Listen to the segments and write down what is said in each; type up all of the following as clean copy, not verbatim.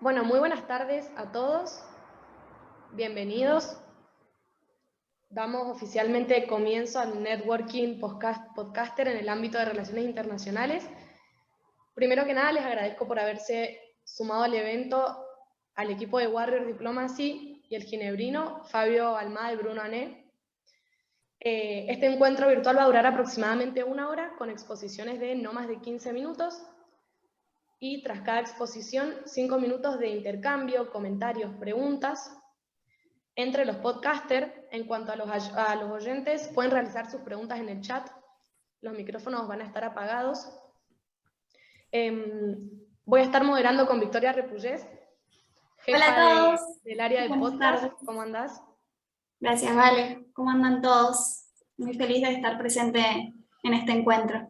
Bueno, muy buenas tardes a todos. Bienvenidos. Damos oficialmente comienzo al Networking Podcaster en el ámbito de relaciones internacionales. Primero que nada, les agradezco por haberse sumado al evento, al equipo de Warrior Diplomacy y el ginebrino, Fabio Almada y Bruno Ané. Este encuentro virtual va a durar aproximadamente 1 hora, con exposiciones de no más de 15 minutos. Y tras cada exposición, 5 minutos de intercambio, comentarios, preguntas entre los podcasters. En cuanto a los oyentes, pueden realizar sus preguntas en el chat. Los micrófonos van a estar apagados. Voy a estar moderando con Victoria Repullés, Hola a todos. del área de Buenas podcast. tardes. ¿Cómo andás? Gracias, Vale. ¿Cómo andan todos? Muy feliz de estar presente en este encuentro.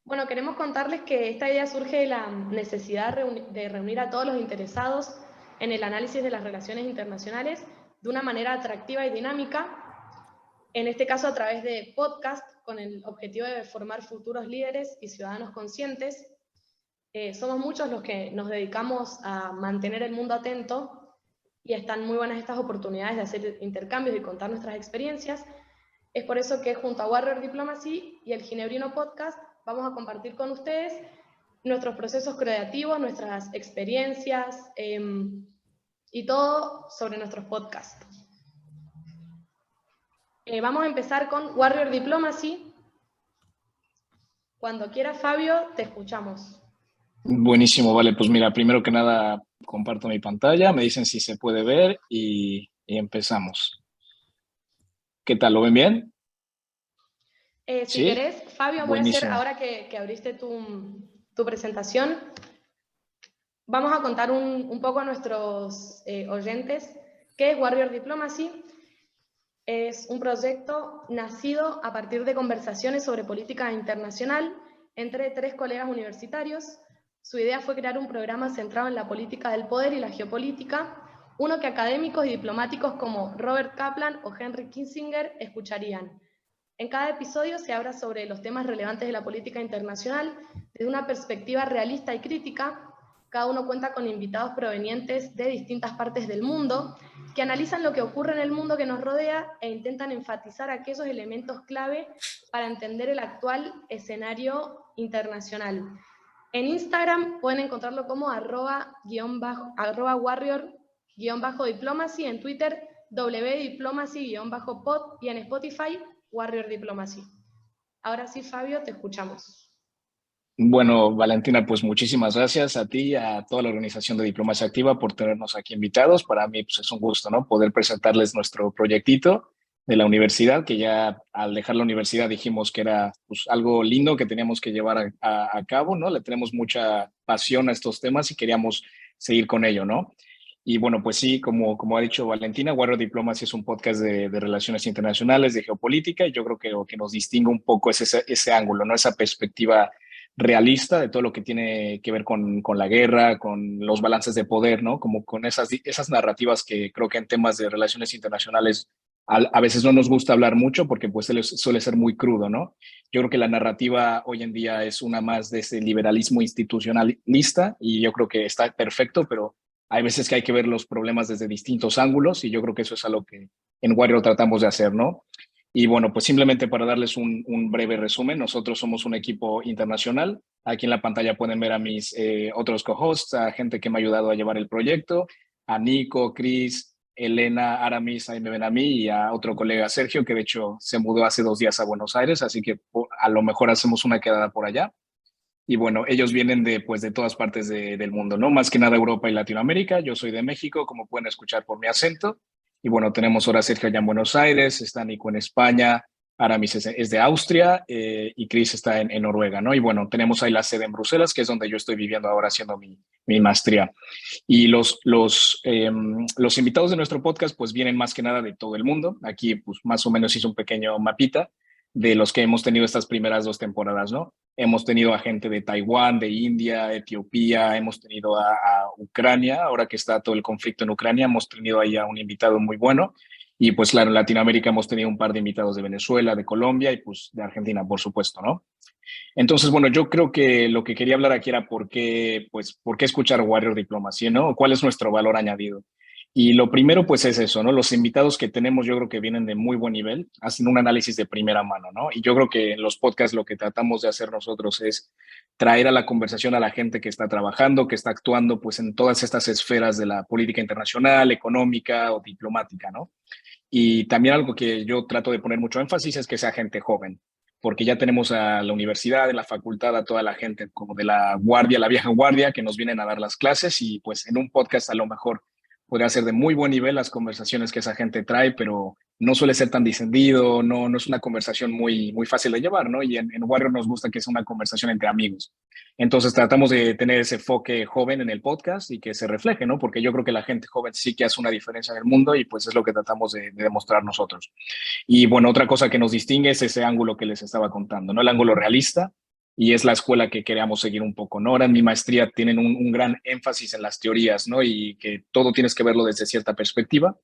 Bueno, queremos contarles que esta idea surge de la necesidad de reunir a todos los interesados en el análisis de las relaciones internacionales de una manera atractiva y dinámica, en este caso a través de podcast, con el objetivo de formar futuros líderes y ciudadanos conscientes. Somos muchos los que nos dedicamos a mantener el mundo atento y están muy buenas estas oportunidades de hacer intercambios y contar nuestras experiencias. Es por eso que junto a Warrior Diplomacy y el Ginebrino Podcast vamos a compartir con ustedes nuestros procesos creativos, nuestras experiencias y todo sobre nuestros podcasts. Vamos a empezar con Warrior Diplomacy. Cuando quieras, Fabio, te escuchamos. Buenísimo, vale. Pues mira, primero que nada comparto mi pantalla, me dicen si se puede ver y empezamos. ¿Qué tal? ¿Lo ven bien? Si querés, Fabio, voy a hacer, Buenísimo. ahora que abriste tu presentación, vamos a contar un poco a nuestros oyentes qué es Warrior Diplomacy. Es un proyecto nacido a partir de conversaciones sobre política internacional entre 3 colegas universitarios. Su idea fue crear un programa centrado en la política del poder y la geopolítica, uno que académicos y diplomáticos como Robert Kaplan o Henry Kissinger escucharían. En cada episodio se habla sobre los temas relevantes de la política internacional desde una perspectiva realista y crítica. Cada uno cuenta con invitados provenientes de distintas partes del mundo que analizan lo que ocurre en el mundo que nos rodea e intentan enfatizar aquellos elementos clave para entender el actual escenario internacional. En Instagram pueden encontrarlo como @warrior_diplomacy, en Twitter wdiplomacy_pod y en Spotify Warrior Diplomacy. Ahora sí, Fabio, te escuchamos. Bueno, Valentina, pues muchísimas gracias a ti y a toda la organización de Diplomacia Activa por tenernos aquí invitados. Para mí pues, es un gusto, ¿no? Poder presentarles nuestro proyectito de la universidad, que ya al dejar la universidad dijimos que era pues, algo lindo que teníamos que llevar a cabo, ¿no? Le tenemos mucha pasión a estos temas y queríamos seguir con ello, ¿no? Y bueno, pues sí, como ha dicho Valentina, Warrior Diplomacy es un podcast de relaciones internacionales, de geopolítica, y yo creo que lo que nos distingue un poco es ese ángulo, ¿no? Esa perspectiva realista de todo lo que tiene que ver con la guerra, con los balances de poder, ¿no? Como con esas narrativas que creo que en temas de relaciones internacionales a veces no nos gusta hablar mucho porque pues suele ser muy crudo, ¿no? Yo creo que la narrativa hoy en día es una más de ese liberalismo institucionalista y yo creo que está perfecto, pero hay veces que hay que ver los problemas desde distintos ángulos y yo creo que eso es algo que en Warrior tratamos de hacer, ¿no? Y bueno, pues simplemente para darles un breve resumen, nosotros somos un equipo internacional. Aquí en la pantalla pueden ver a mis otros co-hosts, a gente que me ha ayudado a llevar el proyecto, a Nico, Chris, Elena, Aramis, ahí me ven a mí, y a otro colega, Sergio, que de hecho se mudó hace 2 días a Buenos Aires, así que a lo mejor hacemos una quedada por allá. Y bueno, ellos vienen pues, de todas partes del mundo, ¿no? Más que nada Europa y Latinoamérica. Yo soy de México, como pueden escuchar por mi acento. Y bueno, tenemos ahora a Sergio allá en Buenos Aires, está Nico en España, Aramis es de Austria y Chris está en Noruega, ¿no? Y bueno, tenemos ahí la sede en Bruselas, que es donde yo estoy viviendo ahora haciendo mi maestría. Y los invitados de nuestro podcast pues vienen más que nada de todo el mundo. Aquí pues más o menos hice un pequeño mapita de los que hemos tenido estas primeras 2 temporadas, ¿no? Hemos tenido a gente de Taiwán, de India, Etiopía, hemos tenido a Ucrania, ahora que está todo el conflicto en Ucrania, hemos tenido ahí a un invitado muy bueno. Y pues claro, en Latinoamérica hemos tenido un par de invitados de Venezuela, de Colombia y pues de Argentina, por supuesto, ¿no? Entonces, bueno, yo creo que lo que quería hablar aquí era por qué escuchar Warrior Diplomacy, ¿no? ¿Cuál es nuestro valor añadido? Y lo primero, pues es eso, ¿no? Los invitados que tenemos, yo creo que vienen de muy buen nivel, hacen un análisis de primera mano, ¿no? Y yo creo que en los podcasts lo que tratamos de hacer nosotros es traer a la conversación a la gente que está trabajando, que está actuando, pues en todas estas esferas de la política internacional, económica o diplomática, ¿no? Y también algo que yo trato de poner mucho énfasis es que sea gente joven, porque ya tenemos a la universidad, en la facultad, a toda la gente como de la guardia, la vieja guardia, que nos vienen a dar las clases y pues en un podcast a lo mejor podría ser de muy buen nivel las conversaciones que esa gente trae, pero no suele ser tan distendido, no es una conversación muy fácil de llevar, ¿no? Y en Warrior nos gusta que sea una conversación entre amigos. Entonces tratamos de tener ese enfoque joven en el podcast y que se refleje, ¿no? Porque yo creo que la gente joven sí que hace una diferencia en el mundo y pues es lo que tratamos de demostrar nosotros. Y bueno, otra cosa que nos distingue es ese ángulo que les estaba contando, ¿no? El ángulo realista, y es la escuela que queríamos seguir un poco, ¿no? Ahora en mi maestría tienen un gran énfasis en las teorías, ¿no? Y que todo tienes que verlo desde cierta perspectiva.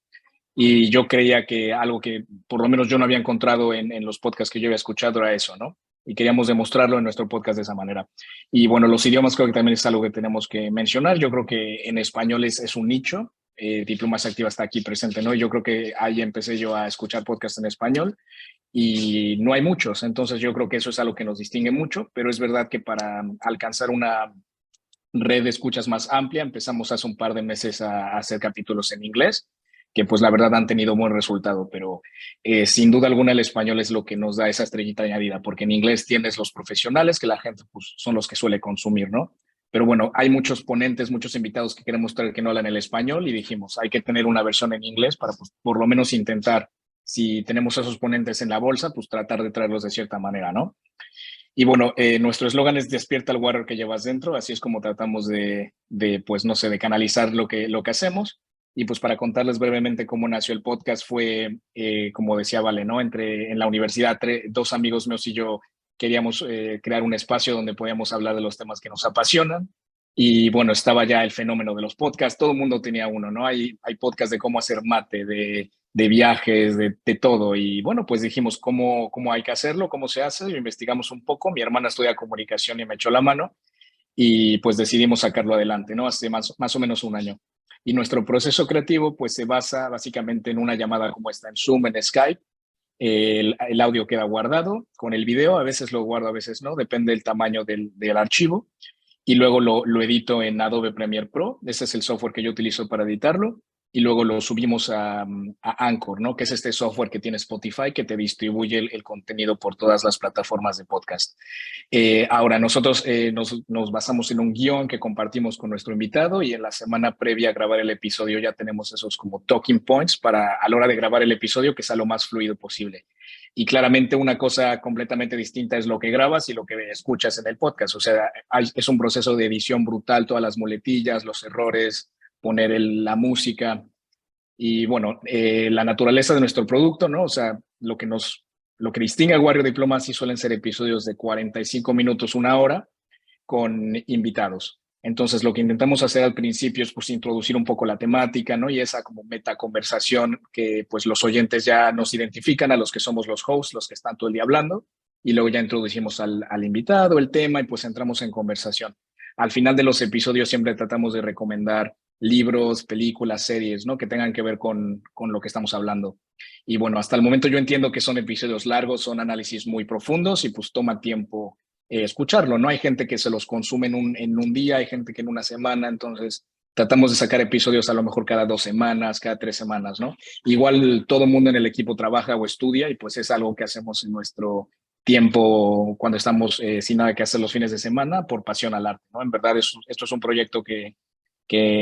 Y yo creía que algo que por lo menos yo no había encontrado en los podcasts que yo había escuchado era eso, ¿no? Y queríamos demostrarlo en nuestro podcast de esa manera. Y bueno, los idiomas creo que también es algo que tenemos que mencionar. Yo creo que en español es un nicho. Diplomacia Activa está aquí presente, ¿no? Y yo creo que ahí empecé yo a escuchar podcasts en español y no hay muchos. Entonces yo creo que eso es algo que nos distingue mucho, pero es verdad que para alcanzar una red de escuchas más amplia empezamos hace un par de meses a hacer capítulos en inglés, que pues la verdad han tenido buen resultado, pero sin duda alguna el español es lo que nos da esa estrellita añadida, porque en inglés tienes los profesionales que la gente pues, son los que suele consumir, ¿no? Pero bueno, hay muchos ponentes, muchos invitados que queremos traer que no hablan el español y dijimos, hay que tener una versión en inglés para pues, por lo menos intentar, si tenemos esos ponentes en la bolsa, pues tratar de traerlos de cierta manera, ¿no? Y bueno, nuestro eslogan es despierta el warrior que llevas dentro, así es como tratamos pues no sé, de canalizar lo que hacemos. Y pues para contarles brevemente cómo nació el podcast fue, como decía Vale, ¿no? En la universidad, dos amigos míos y yo queríamos crear un espacio donde podíamos hablar de los temas que nos apasionan. Y bueno, estaba ya el fenómeno de los podcasts, todo el mundo tenía uno, ¿no? Hay podcasts de cómo hacer mate, de viajes, de todo. Y bueno, pues dijimos cómo hay que hacerlo, cómo se hace. Lo investigamos un poco. Mi hermana estudia comunicación y me echó la mano y pues decidimos sacarlo adelante, ¿no? Hace más o menos un año. Y nuestro proceso creativo pues se basa básicamente en una llamada como esta, en Zoom, en Skype. El audio queda guardado con el video, a veces lo guardo, a veces no, depende del tamaño del archivo. Y luego lo edito en Adobe Premiere Pro. Ese es el software que yo utilizo para editarlo. Y luego lo subimos a Anchor, ¿no? Que es este software que tiene Spotify que te distribuye el contenido por todas las plataformas de podcast. Ahora, nosotros nos basamos en un guión que compartimos con nuestro invitado y en la semana previa a grabar el episodio ya tenemos esos como talking points para a la hora de grabar el episodio que sea lo más fluido posible. Y claramente una cosa completamente distinta es lo que grabas y lo que escuchas en el podcast. O sea, es un proceso de edición brutal, todas las muletillas, los errores, poner la música y bueno, la naturaleza de nuestro producto, ¿no? O sea, lo que distingue a Warrior Diplomacy suelen ser episodios de 45 minutos, una hora, con invitados. Entonces, lo que intentamos hacer al principio es pues introducir un poco la temática, ¿no? Y esa como meta conversación que pues los oyentes ya nos identifican a los que somos los hosts, los que están todo el día hablando, y luego ya introducimos al invitado, el tema, y pues entramos en conversación. Al final de los episodios siempre tratamos de recomendar libros, películas, series, ¿no? Que tengan que ver con lo que estamos hablando. Y bueno, hasta el momento yo entiendo que son episodios largos, son análisis muy profundos y pues toma tiempo escucharlo, ¿no? Hay gente que se los consume en un día, hay gente que en una semana, entonces tratamos de sacar episodios a lo mejor cada 2 semanas, cada 3 semanas, ¿no? Igual todo el mundo en el equipo trabaja o estudia y pues es algo que hacemos en nuestro tiempo cuando estamos sin nada que hacer los fines de semana por pasión al arte, ¿no? En verdad esto es un proyecto que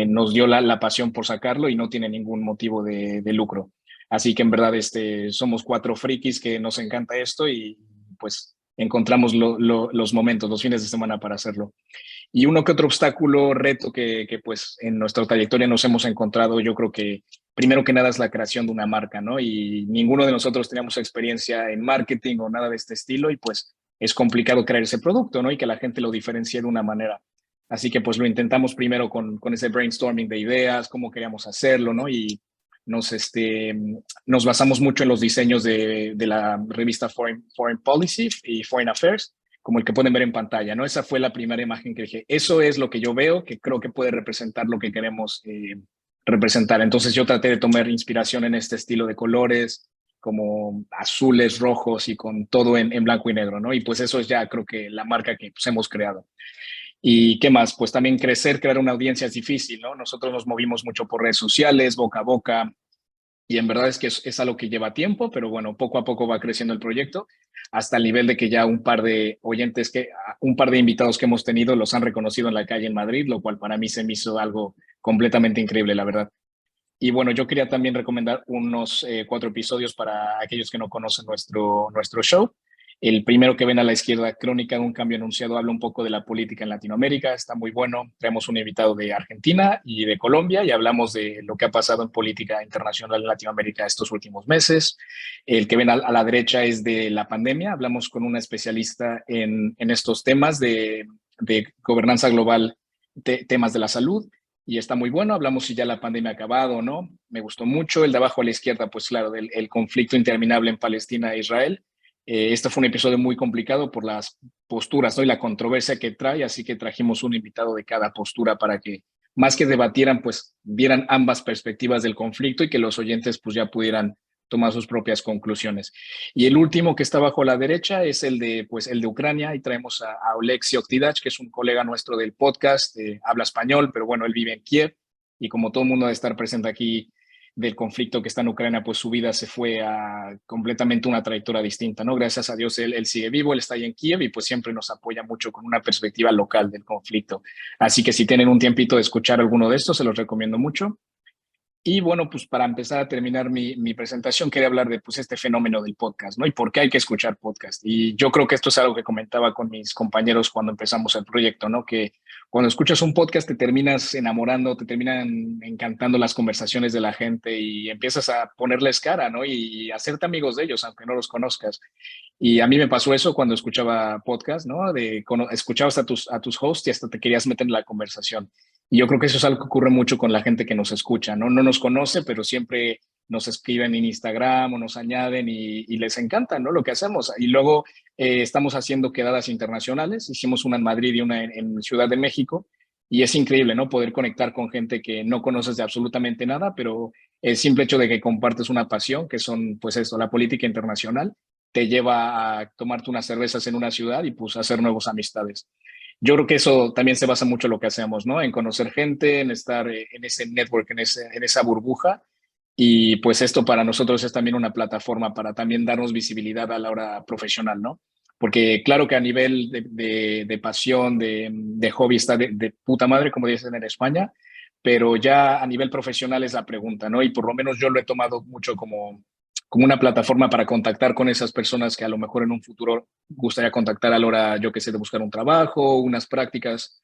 nos dio la pasión por sacarlo y no tiene ningún motivo de lucro. Así que en verdad somos 4 frikis que nos encanta esto y pues encontramos los momentos, los fines de semana para hacerlo. Y uno que otro obstáculo, reto que pues en nuestra trayectoria nos hemos encontrado, yo creo que primero que nada es la creación de una marca, ¿no? Y ninguno de nosotros teníamos experiencia en marketing o nada de este estilo y pues es complicado crear ese producto, ¿no? Y que la gente lo diferencie de una manera. Así que pues lo intentamos primero con ese brainstorming de ideas, cómo queríamos hacerlo, ¿no? Y nos basamos mucho en los diseños de la revista Foreign Policy y Foreign Affairs, como el que pueden ver en pantalla, ¿no? Esa fue la primera imagen que dije, eso es lo que yo veo, que creo que puede representar lo que queremos representar. Entonces yo traté de tomar inspiración en este estilo de colores, como azules, rojos y con todo en blanco y negro, ¿no? Y pues eso es ya creo que la marca que pues, hemos creado. ¿Y qué más? Pues también crear una audiencia es difícil, ¿no? Nosotros nos movimos mucho por redes sociales, boca a boca, y en verdad es que es algo que lleva tiempo, pero bueno, poco a poco va creciendo el proyecto hasta el nivel de que ya un par de un par de invitados que hemos tenido los han reconocido en la calle en Madrid, lo cual para mí se me hizo algo completamente increíble, la verdad. Y bueno, yo quería también recomendar unos 4 episodios para aquellos que no conocen nuestro show. El primero que ven a la izquierda, Crónica de un cambio anunciado, habla un poco de la política en Latinoamérica, está muy bueno. Traemos un invitado de Argentina y de Colombia y hablamos de lo que ha pasado en política internacional en Latinoamérica estos últimos meses. El que ven a la derecha es de la pandemia, hablamos con una especialista en estos temas de gobernanza global, temas de la salud. Y está muy bueno, hablamos si ya la pandemia ha acabado o no. Me gustó mucho. El de abajo a la izquierda, pues claro, el conflicto interminable en Palestina e Israel. Este fue un episodio muy complicado por las posturas, ¿no? Y la controversia que trae, así que trajimos un invitado de cada postura para que más que debatieran, pues vieran ambas perspectivas del conflicto y que los oyentes pues ya pudieran tomar sus propias conclusiones. Y el último que está abajo a la derecha es el de Ucrania, y traemos a Oleksiy Oktydach, que es un colega nuestro del podcast, habla español, pero bueno, él vive en Kiev, y como todo el mundo debe estar presente aquí del conflicto que está en Ucrania, pues su vida se fue a completamente una trayectoria distinta, ¿no? Gracias a Dios él sigue vivo, él está ahí en Kiev y pues siempre nos apoya mucho con una perspectiva local del conflicto. Así que si tienen un tiempito de escuchar alguno de estos, se los recomiendo mucho. Y bueno, pues para empezar a terminar mi presentación, quería hablar de pues, este fenómeno del podcast, ¿no? Y por qué hay que escuchar podcast. Y yo creo que esto es algo que comentaba con mis compañeros cuando empezamos el proyecto, ¿no? Que cuando escuchas un podcast te terminas enamorando, te terminan encantando las conversaciones de la gente y empiezas a ponerles cara, ¿no? Y hacerte amigos de ellos, aunque no los conozcas. Y a mí me pasó eso cuando escuchaba podcast, ¿no? Escuchabas a tus hosts y hasta te querías meter en la conversación. Y yo creo que eso es algo que ocurre mucho con la gente que nos escucha, ¿no? No nos conoce, pero siempre nos escriben en Instagram o nos añaden y les encanta, ¿no? Lo que hacemos. Y luego estamos haciendo quedadas internacionales. Hicimos una en Madrid y una en Ciudad de México. Y es increíble, ¿no? Poder conectar con gente que no conoces de absolutamente nada, pero el simple hecho de que compartes una pasión, que son, pues eso, la política internacional, te lleva a tomarte unas cervezas en una ciudad y pues hacer nuevas amistades. Yo creo que eso también se basa mucho en lo que hacemos, ¿no? En conocer gente, en estar en ese network, en esa burbuja. Y pues esto para nosotros es también una plataforma para también darnos visibilidad a la hora profesional, ¿no? Porque claro que a nivel de pasión, de hobby está de puta madre, como dicen en España, pero ya a nivel profesional es la pregunta, ¿no? Y por lo menos yo lo he tomado mucho como una plataforma para contactar con esas personas que a lo mejor en un futuro gustaría contactar a la hora, yo qué sé, de buscar un trabajo, unas prácticas.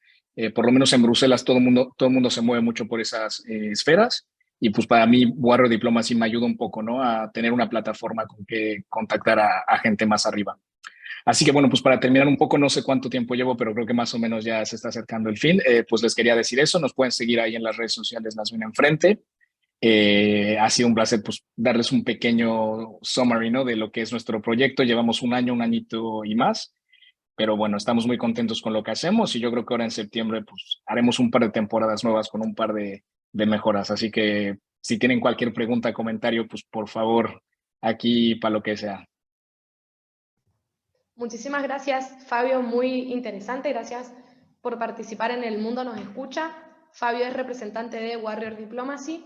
Por lo menos en Bruselas todo el mundo se mueve mucho por esas esferas. Y pues para mí Warrior Diplomacy me ayuda un poco, ¿no? A tener una plataforma con que contactar a gente más arriba. Así que bueno, pues para terminar un poco, no sé cuánto tiempo llevo, pero creo que más o menos ya se está acercando el fin. Pues les quería decir eso. Nos pueden seguir ahí en las redes sociales, las ven enfrente. Ha sido un placer pues, darles un pequeño summary, ¿no? De lo que es nuestro proyecto. Llevamos un añito y más, pero bueno, estamos muy contentos con lo que hacemos y yo creo que ahora en septiembre pues, haremos un par de temporadas nuevas con un par de mejoras. Así que si tienen cualquier pregunta, comentario, pues por favor, aquí para lo que sea. Muchísimas gracias, Fabio, muy interesante. Gracias por participar en El Mundo Nos Escucha. Fabio es representante de Warrior Diplomacy.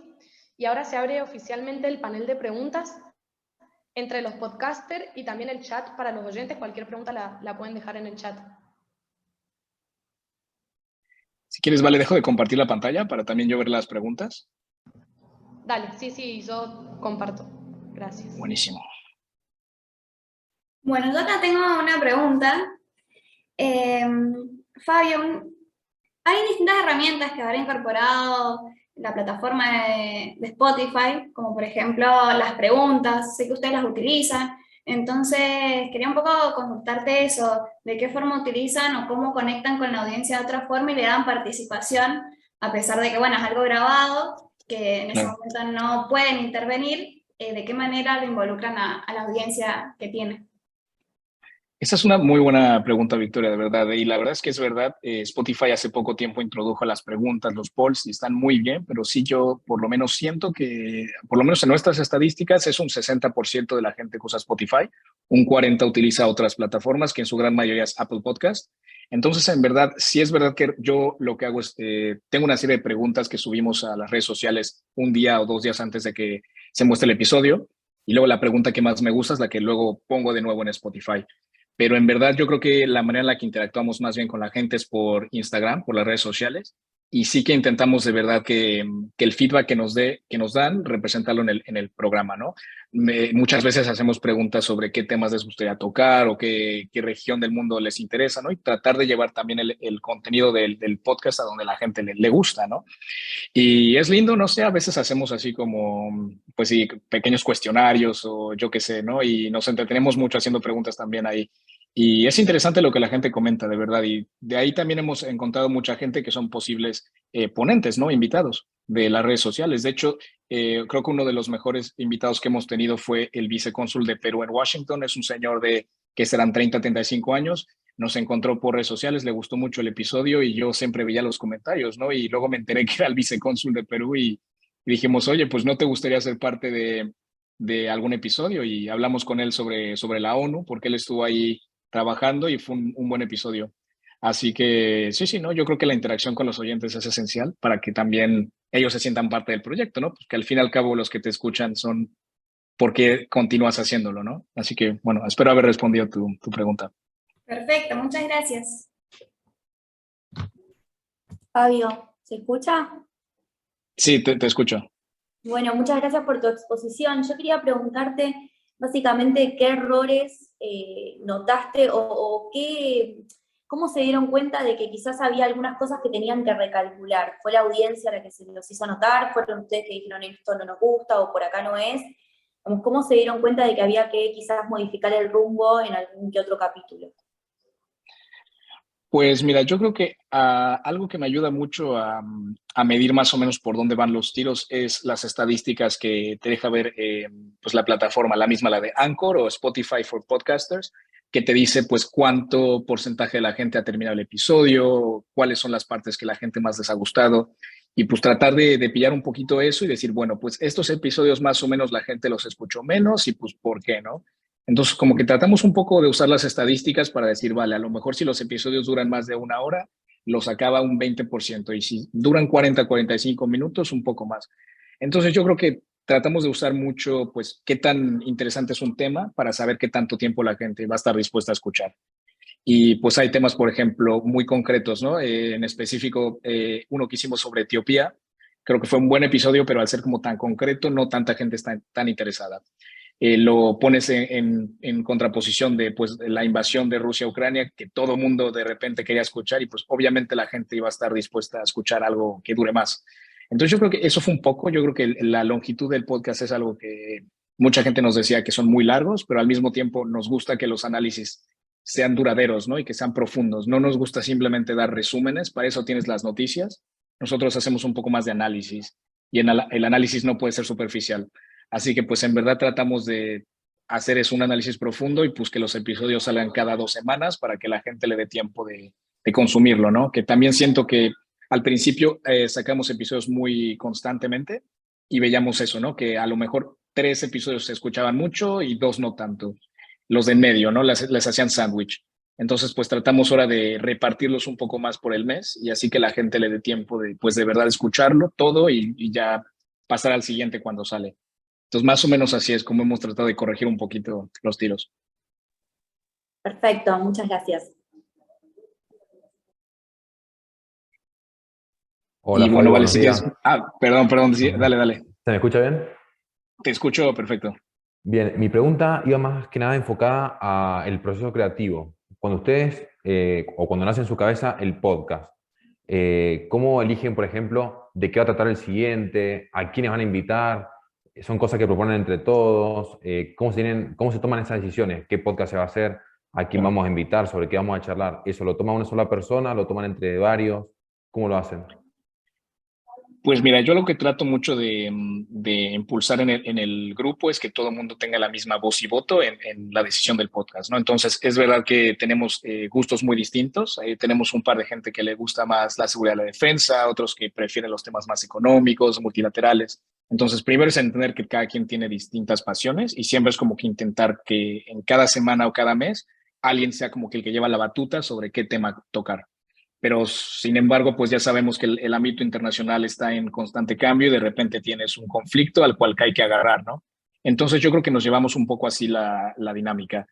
Y ahora se abre oficialmente el panel de preguntas entre los podcasters y también el chat para los oyentes. Cualquier pregunta la pueden dejar en el chat. Si quieres, Vale, dejo de compartir la pantalla para también yo ver las preguntas. Dale, sí, yo comparto. Gracias. Buenísimo. Bueno, yo acá tengo una pregunta. Fabio, hay distintas herramientas que habrá incorporado la plataforma de Spotify, como por ejemplo las preguntas, sé que ustedes las utilizan, entonces quería un poco consultarte eso, de qué forma utilizan o cómo conectan con la audiencia de otra forma y le dan participación, a pesar de que, bueno, es algo grabado, que en ese Claro. momento no pueden intervenir, ¿de qué manera lo involucran a la audiencia que tiene? Esa es una muy buena pregunta, Victoria, de verdad. Y la verdad es que es verdad, Spotify hace poco tiempo introdujo las preguntas, los polls, y están muy bien, pero sí yo por lo menos siento que, por lo menos en nuestras estadísticas, es un 60% de la gente que usa Spotify, un 40% utiliza otras plataformas, que en su gran mayoría es Apple Podcast. Entonces, en verdad, sí es verdad que yo lo que hago es, tengo una serie de preguntas que subimos a las redes sociales un día o 2 días antes de que se muestre el episodio, y luego la pregunta que más me gusta es la que luego pongo de nuevo en Spotify. Pero en verdad yo creo que la manera en la que interactuamos más bien con la gente es por Instagram, por las redes sociales. Y sí que intentamos de verdad que el feedback que nos dan, representarlo en el programa, ¿no? Muchas veces hacemos preguntas sobre qué temas les gustaría tocar o qué región del mundo les interesa, ¿no? Y tratar de llevar también el contenido del podcast a donde la gente le gusta, ¿no? Y es lindo, no sé, a veces hacemos así como, pues sí, pequeños cuestionarios o yo qué sé, ¿no? Y nos entretenemos mucho haciendo preguntas también ahí. Y es interesante lo que la gente comenta, de verdad. Y de ahí también hemos encontrado mucha gente que son posibles ponentes, ¿no? Invitados de las redes sociales. De hecho, creo que uno de los mejores invitados que hemos tenido fue el vicecónsul de Perú en Washington. Es un señor de que serán 30, 35 años. Nos encontró por redes sociales, le gustó mucho el episodio y yo siempre veía los comentarios, ¿no? Y luego me enteré que era el vicecónsul de Perú y dijimos, oye, pues ¿no te gustaría ser parte de algún episodio? Y hablamos con él sobre la ONU, porque él estuvo ahí trabajando y fue un buen episodio. Así que sí, sí, ¿no? Yo creo que la interacción con los oyentes es esencial para que también ellos se sientan parte del proyecto, ¿no? Porque al fin y al cabo los que te escuchan son porque continúas haciéndolo, ¿no? Así que, bueno, espero haber respondido tu pregunta. Perfecto, muchas gracias. Fabio, ¿se escucha? Sí, te escucho. Bueno, muchas gracias por tu exposición. Yo quería preguntarte básicamente qué errores notaste cómo se dieron cuenta de que quizás había algunas cosas que tenían que recalcular. ¿Fue la audiencia la que se los hizo notar? ¿Fueron ustedes que dijeron esto no nos gusta o por acá no es? ¿Cómo se dieron cuenta de que había que quizás modificar el rumbo en algún que otro capítulo? Pues mira, yo creo que algo que me ayuda mucho a medir más o menos por dónde van los tiros es las estadísticas que te deja ver pues la plataforma, la misma, la de Anchor o Spotify for Podcasters, que te dice pues cuánto porcentaje de la gente ha terminado el episodio, cuáles son las partes que la gente más les ha gustado y pues tratar de pillar un poquito eso y decir, bueno, pues estos episodios más o menos la gente los escuchó menos y pues ¿por qué no? Entonces, como que tratamos un poco de usar las estadísticas para decir, vale, a lo mejor si los episodios duran más de 1 hora, los acaba un 20%, y si duran 40, 45 minutos, un poco más. Entonces, yo creo que tratamos de usar mucho, pues, qué tan interesante es un tema para saber qué tanto tiempo la gente va a estar dispuesta a escuchar. Y pues hay temas, por ejemplo, muy concretos, ¿no? En específico, uno que hicimos sobre Etiopía, creo que fue un buen episodio, pero al ser como tan concreto, no tanta gente está tan interesada. Lo pones en contraposición de pues, la invasión de Rusia a Ucrania, que todo mundo de repente quería escuchar y pues obviamente la gente iba a estar dispuesta a escuchar algo que dure más. Entonces yo creo que eso fue un poco, yo creo que la longitud del podcast es algo que mucha gente nos decía que son muy largos, pero al mismo tiempo nos gusta que los análisis sean duraderos, ¿no? Y que sean profundos. No nos gusta simplemente dar resúmenes, para eso tienes las noticias. Nosotros hacemos un poco más de análisis y el análisis no puede ser superficial. Así que pues en verdad tratamos de hacer es un análisis profundo y pues que los episodios salgan cada 2 semanas para que la gente le dé tiempo de consumirlo, ¿no? Que también siento que al principio sacamos episodios muy constantemente y veíamos eso, ¿no? Que a lo mejor 3 episodios se escuchaban mucho y 2 no tanto. Los de en medio, ¿no? Les hacían sándwich. Entonces, pues tratamos ahora de repartirlos un poco más por el mes y así que la gente le dé tiempo de, pues de verdad escucharlo todo y ya pasar al siguiente cuando sale. Entonces, más o menos así es como hemos tratado de corregir un poquito los tiros. Perfecto, muchas gracias. Hola, Y Fabio, bueno, vale, buenos si días. tienes... perdón, sí, dale. ¿Se me escucha bien? Te escucho perfecto. Bien, mi pregunta iba más que nada enfocada al proceso creativo. Cuando ustedes, o cuando nacen en su cabeza el podcast, ¿cómo eligen, por ejemplo, de qué va a tratar el siguiente? ¿A quiénes van a invitar? ¿Son cosas que proponen entre todos? ¿Cómo se toman esas decisiones? ¿Qué podcast se va a hacer? ¿A quién vamos a invitar? ¿Sobre qué vamos a charlar? ¿Eso lo toma una sola persona? ¿Lo toman entre varios? ¿Cómo lo hacen? Pues mira, yo lo que trato mucho de impulsar en el grupo es que todo el mundo tenga la misma voz y voto en la decisión del podcast, ¿no? Entonces, es verdad que tenemos gustos muy distintos. Tenemos un par de gente que le gusta más la seguridad y la defensa, otros que prefieren los temas más económicos, multilaterales. Entonces, primero es entender que cada quien tiene distintas pasiones y siempre es como que intentar que en cada semana o cada mes alguien sea como que el que lleva la batuta sobre qué tema tocar. Pero sin embargo, pues ya sabemos que el ámbito internacional está en constante cambio y de repente tienes un conflicto al cual hay que agarrar, ¿no? Entonces yo creo que nos llevamos un poco así la dinámica.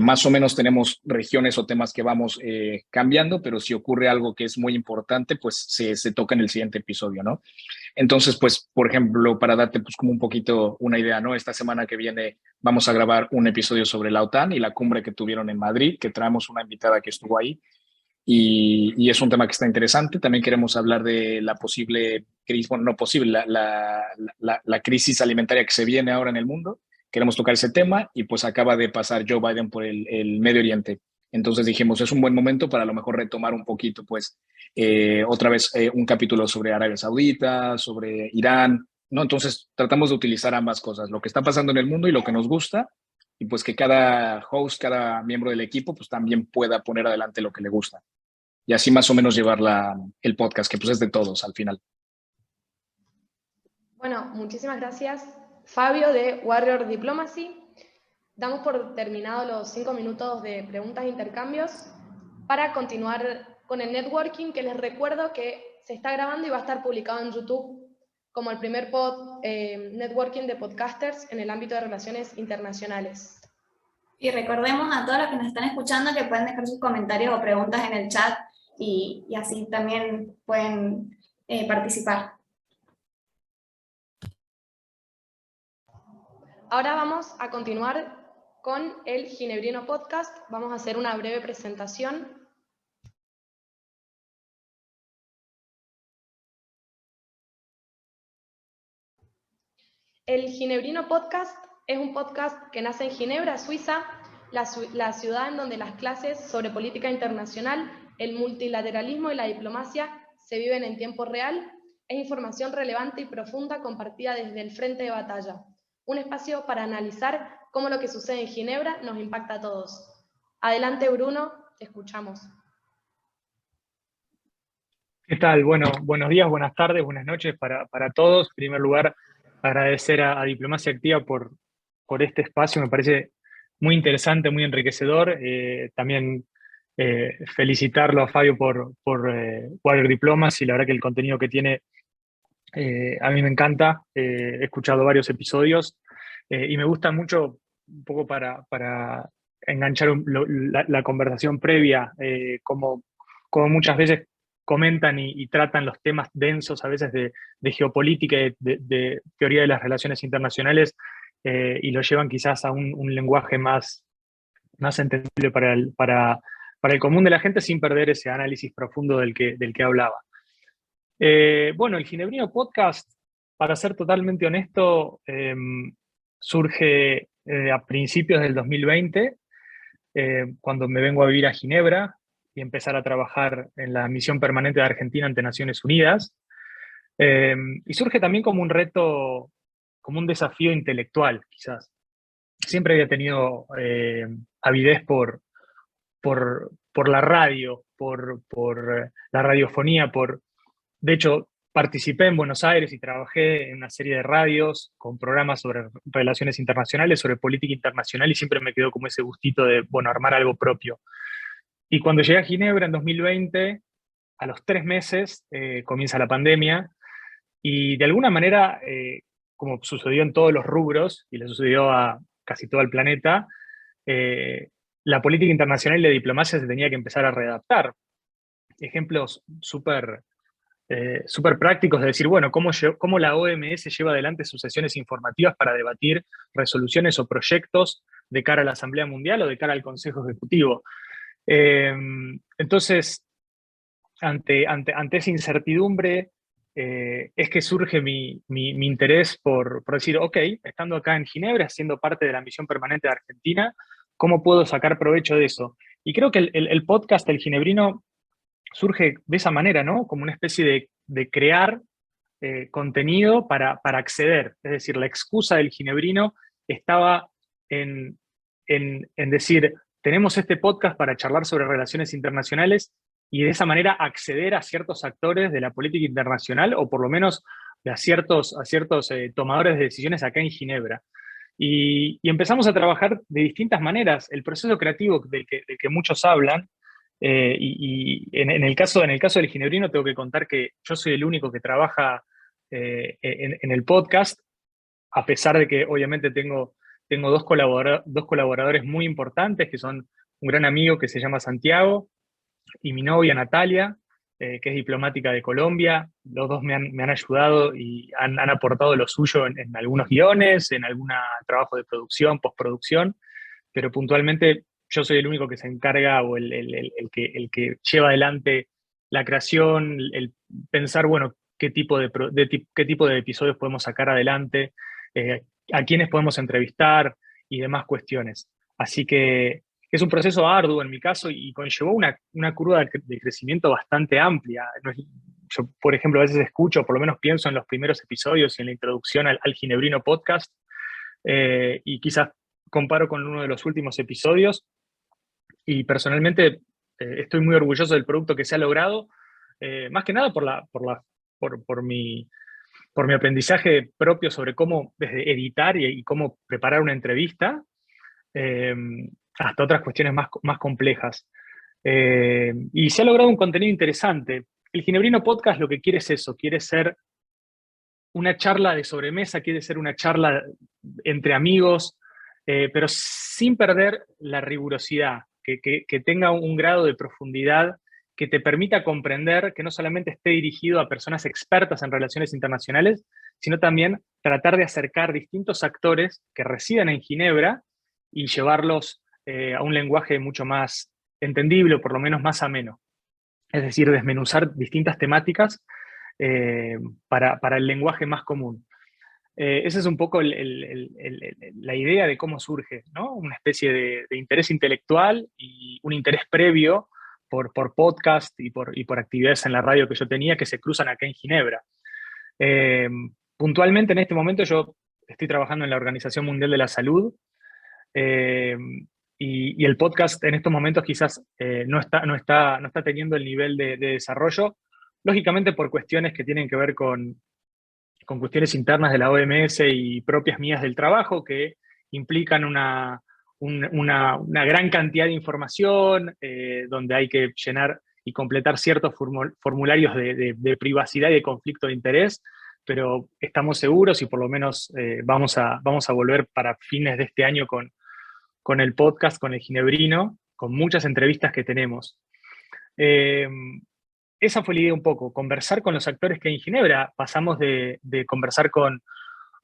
Más o menos tenemos regiones o temas que vamos cambiando, pero si ocurre algo que es muy importante, pues se toca en el siguiente episodio, ¿no? Entonces, pues, por ejemplo, para darte pues como un poquito una idea, ¿no? Esta semana que viene vamos a grabar un episodio sobre la OTAN y la cumbre que tuvieron en Madrid, que traemos una invitada que estuvo ahí. Y es un tema que está interesante. También queremos hablar de la posible crisis, bueno, no posible, la crisis alimentaria que se viene ahora en el mundo. Queremos tocar ese tema y pues acaba de pasar Joe Biden por el Medio Oriente. Entonces dijimos, es un buen momento para a lo mejor retomar un poquito, pues, otra vez un capítulo sobre Arabia Saudita, sobre Irán, ¿no? Entonces tratamos de utilizar ambas cosas, lo que está pasando en el mundo y lo que nos gusta, y pues que cada host, cada miembro del equipo, pues también pueda poner adelante lo que le gusta. Y así más o menos llevar el podcast, que pues es de todos al final. Bueno, muchísimas gracias, Fabio de Warrior Diplomacy. Damos por terminado los 5 minutos de preguntas e intercambios para continuar con el networking, que les recuerdo que se está grabando y va a estar publicado en YouTube como el primer networking de podcasters en el ámbito de relaciones internacionales. Y recordemos a todos los que nos están escuchando que pueden dejar sus comentarios o preguntas en el chat y así también pueden participar. Ahora vamos a continuar con el Ginebrino Podcast. Vamos a hacer una breve presentación. El Ginebrino Podcast es un podcast que nace en Ginebra, Suiza, la ciudad en donde las clases sobre política internacional, el multilateralismo y la diplomacia se viven en tiempo real. Es información relevante y profunda compartida desde el frente de batalla. Un espacio para analizar cómo lo que sucede en Ginebra nos impacta a todos. Adelante, Bruno, te escuchamos. ¿Qué tal? Bueno, buenos días, buenas tardes, buenas noches para todos. En primer lugar, agradecer a Diplomacia Activa por este espacio, me parece muy interesante, muy enriquecedor. También felicitarlo a Fabio por Warrior Diplomacy, la verdad que el contenido que tiene a mí me encanta. He escuchado varios episodios y me gusta mucho, un poco para enganchar la conversación previa, como muchas veces comentan y tratan los temas densos a veces de geopolítica y de teoría de las relaciones internacionales, y lo llevan quizás a un lenguaje más entendible para el común de la gente sin perder ese análisis profundo del que hablaba. Bueno, el Ginebrino Podcast, para ser totalmente honesto, surge a principios del 2020, cuando me vengo a vivir a Ginebra y empezar a trabajar en la misión permanente de Argentina ante Naciones Unidas. Y surge también como un reto, como un desafío intelectual, quizás. Siempre había tenido avidez por la radio, por la radiofonía, de hecho, participé en Buenos Aires y trabajé en una serie de radios con programas sobre relaciones internacionales, sobre política internacional, y siempre me quedó como ese gustito de, bueno, armar algo propio. Y cuando llegué a Ginebra en 2020, a los 3 meses comienza la pandemia, y de alguna manera, como sucedió en todos los rubros, y le sucedió a casi todo el planeta, la política internacional y la diplomacia se tenía que empezar a readaptar. Ejemplos súper prácticos de decir, bueno, cómo la OMS lleva adelante sus sesiones informativas para debatir resoluciones o proyectos de cara a la Asamblea Mundial o de cara al Consejo Ejecutivo. Entonces, ante esa incertidumbre, es que surge mi interés por decir, ok, estando acá en Ginebra, siendo parte de la misión permanente de Argentina, ¿cómo puedo sacar provecho de eso? Y creo que el podcast, el Ginebrino, surge de esa manera, ¿no? Como una especie de crear contenido para acceder. Es decir, la excusa del ginebrino estaba en decir, tenemos este podcast para charlar sobre relaciones internacionales y de esa manera acceder a ciertos actores de la política internacional o por lo menos a ciertos tomadores de decisiones acá en Ginebra. Y empezamos a trabajar de distintas maneras. El proceso creativo del que muchos hablan, y en el caso del ginebrino tengo que contar que yo soy el único que trabaja en el podcast, a pesar de que obviamente tengo dos colaboradores muy importantes, que son un gran amigo que se llama Santiago, y mi novia Natalia, que es diplomática de Colombia. Los dos me han ayudado y han aportado lo suyo en algunos guiones, en algún trabajo de producción, postproducción, pero puntualmente yo soy el único que se encarga o el que lleva adelante la creación, el pensar, bueno, qué tipo de episodios podemos sacar adelante, a quiénes podemos entrevistar y demás cuestiones. Así que es un proceso arduo en mi caso y conllevó una curva de crecimiento bastante amplia. Yo, por ejemplo, a veces escucho, por lo menos pienso en los primeros episodios y en la introducción al Ginebrino Podcast, y quizás comparo con uno de los últimos episodios, y personalmente estoy muy orgulloso del producto que se ha logrado, más que nada por mi aprendizaje propio sobre cómo desde editar y cómo preparar una entrevista, hasta otras cuestiones más complejas. Y se ha logrado un contenido interesante. El Ginebrino Podcast lo que quiere es eso, quiere ser una charla de sobremesa, quiere ser una charla entre amigos, pero sin perder la rigurosidad, que tenga un grado de profundidad que te permita comprender que no solamente esté dirigido a personas expertas en relaciones internacionales, sino también tratar de acercar distintos actores que residen en Ginebra y llevarlos a un lenguaje mucho más entendible, o por lo menos más ameno. Es decir, desmenuzar distintas temáticas para el lenguaje más común. Esa es un poco la idea de cómo surge, ¿no? Una especie de interés intelectual y un interés previo por podcast y por actividades en la radio que yo tenía que se cruzan acá en Ginebra. Puntualmente en este momento yo estoy trabajando en la Organización Mundial de la Salud, y el podcast en estos momentos quizás no está teniendo el nivel de desarrollo, lógicamente por cuestiones que tienen que ver con cuestiones internas de la OMS y propias mías del trabajo, que implican una gran cantidad de información, donde hay que llenar y completar ciertos formularios de privacidad y de conflicto de interés, pero estamos seguros y por lo menos vamos a volver para fines de este año con el podcast, con el Ginebrino, con muchas entrevistas que tenemos. Esa fue la idea un poco, conversar con los actores que hay en Ginebra. Pasamos de conversar con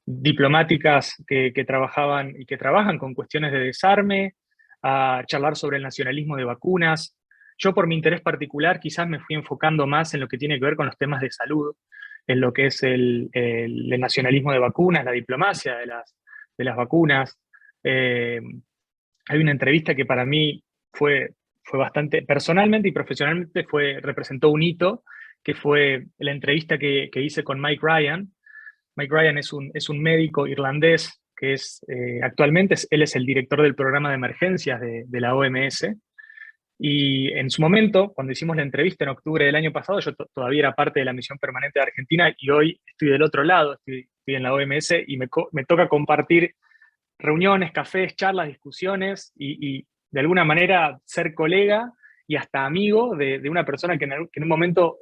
diplomáticas que trabajaban y que trabajan con cuestiones de desarme, a charlar sobre el nacionalismo de vacunas. Yo, por mi interés particular, quizás me fui enfocando más en lo que tiene que ver con los temas de salud, en lo que es el nacionalismo de vacunas, la diplomacia de las vacunas. Hay una entrevista que para mí fue bastante, personalmente y profesionalmente, representó un hito, que fue la entrevista que hice con Mike Ryan. Mike Ryan es un médico irlandés que actualmente él es el director del programa de emergencias de la OMS. Y en su momento, cuando hicimos la entrevista en octubre del año pasado, yo todavía era parte de la misión permanente de Argentina y hoy estoy del otro lado, estoy en la OMS y me toca compartir reuniones, cafés, charlas, discusiones y de alguna manera ser colega y hasta amigo de una persona que en un momento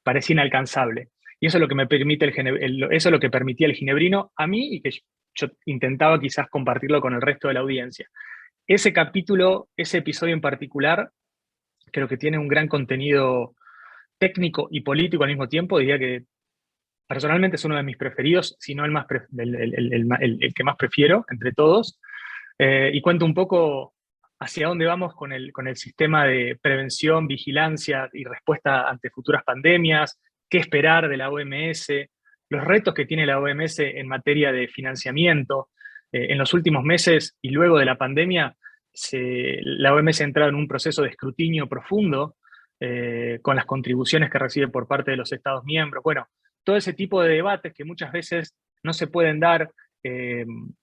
parecía inalcanzable. Y eso es lo que me permite eso es lo que permitía el ginebrino a mí y que yo intentaba quizás compartirlo con el resto de la audiencia. Ese capítulo, ese episodio en particular, creo que tiene un gran contenido técnico y político al mismo tiempo. Diría que personalmente es uno de mis preferidos, si no el que más prefiero entre todos. Y cuento un poco hacia dónde vamos con el sistema de prevención, vigilancia y respuesta ante futuras pandemias, qué esperar de la OMS, los retos que tiene la OMS en materia de financiamiento. En los últimos meses y luego de la pandemia, la OMS ha entrado en un proceso de escrutinio profundo con las contribuciones que recibe por parte de los Estados miembros. Bueno, todo ese tipo de debates que muchas veces no se pueden dar, en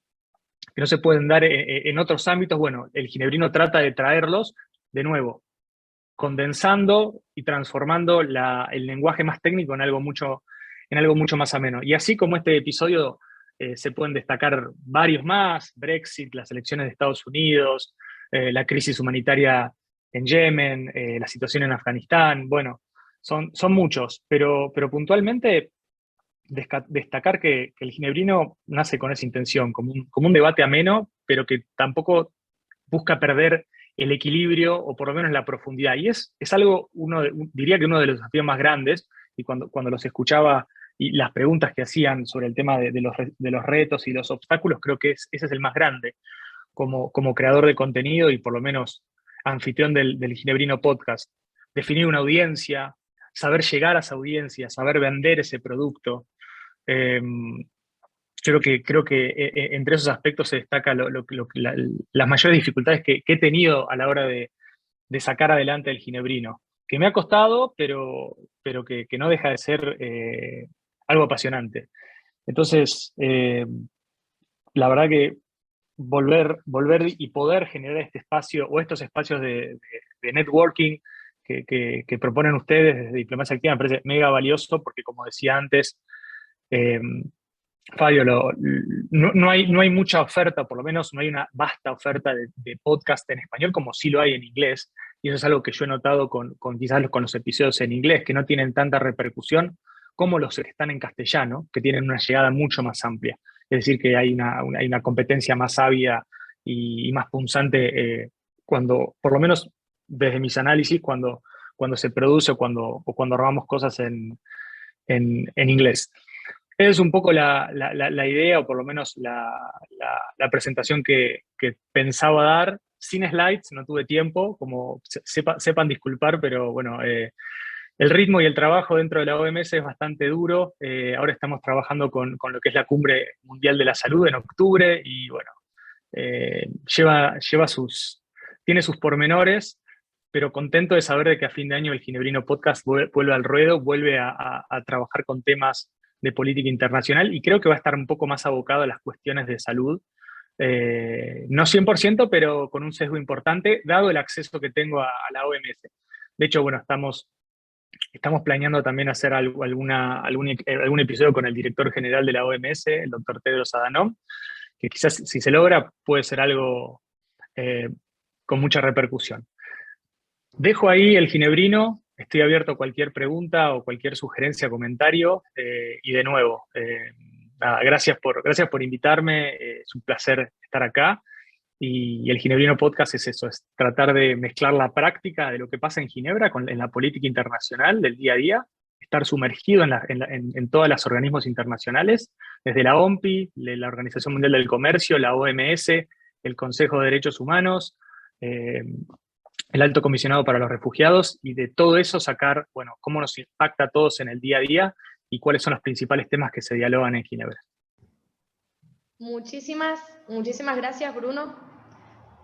otros ámbitos, bueno, el ginebrino trata de traerlos de nuevo, condensando y transformando el lenguaje más técnico en algo mucho más ameno. Y así como este episodio, se pueden destacar varios más: Brexit, las elecciones de Estados Unidos, la crisis humanitaria en Yemen, la situación en Afganistán. Bueno, son muchos, pero puntualmente destacar que el ginebrino nace con esa intención, como un debate ameno, pero que tampoco busca perder el equilibrio o por lo menos la profundidad. Y es algo, diría que uno de los desafíos más grandes, y cuando los escuchaba y las preguntas que hacían sobre el tema de los retos y los obstáculos, creo que ese es el más grande como creador de contenido y por lo menos anfitrión del Ginebrino Podcast. Definir una audiencia, saber llegar a esa audiencia, saber vender ese producto. Creo que entre esos aspectos se destaca las mayores dificultades que he tenido a la hora de sacar adelante el ginebrino, que me ha costado, pero que no deja de ser algo apasionante. Entonces, la verdad que volver y poder generar este espacio o estos espacios de networking que proponen ustedes desde Diplomacia Activa me parece mega valioso, porque como decía antes, Fabio, no hay mucha oferta, por lo menos no hay una vasta oferta de podcast en español como sí lo hay en inglés, y eso es algo que yo he notado quizás con los episodios en inglés, que no tienen tanta repercusión como los que están en castellano, que tienen una llegada mucho más amplia. Es decir, que hay una competencia más sabia y más punzante, cuando, por lo menos desde mis análisis, cuando se produce o cuando armamos cosas en inglés. Esa es un poco la idea, o por lo menos la presentación que pensaba dar. Sin slides, no tuve tiempo, como sepan disculpar, pero bueno, el ritmo y el trabajo dentro de la OMS es bastante duro. Ahora estamos trabajando con lo que es la Cumbre Mundial de la Salud en octubre, y bueno, tiene sus pormenores, pero contento de saber de que a fin de año el Ginebrino Podcast vuelve al ruedo, vuelve a trabajar con temas de política internacional, y creo que va a estar un poco más abocado a las cuestiones de salud. No 100%, pero con un sesgo importante, dado el acceso que tengo a la OMS. De hecho, bueno, estamos planeando también hacer algún episodio con el director general de la OMS, el doctor Tedros Adhanom, que quizás, si se logra, puede ser algo con mucha repercusión. Dejo ahí el ginebrino, estoy abierto a cualquier pregunta o cualquier sugerencia, comentario, y de nuevo, nada, gracias por invitarme, es un placer estar acá, y el Ginebrino Podcast es eso, es tratar de mezclar la práctica de lo que pasa en Ginebra en la política internacional del día a día, estar sumergido en todos los organismos internacionales, desde la OMPI, la Organización Mundial del Comercio, la OMS, el Consejo de Derechos Humanos, el Alto Comisionado para los Refugiados, y de todo eso sacar, bueno, cómo nos impacta a todos en el día a día y cuáles son los principales temas que se dialogan en Ginebra. Muchísimas gracias, Bruno,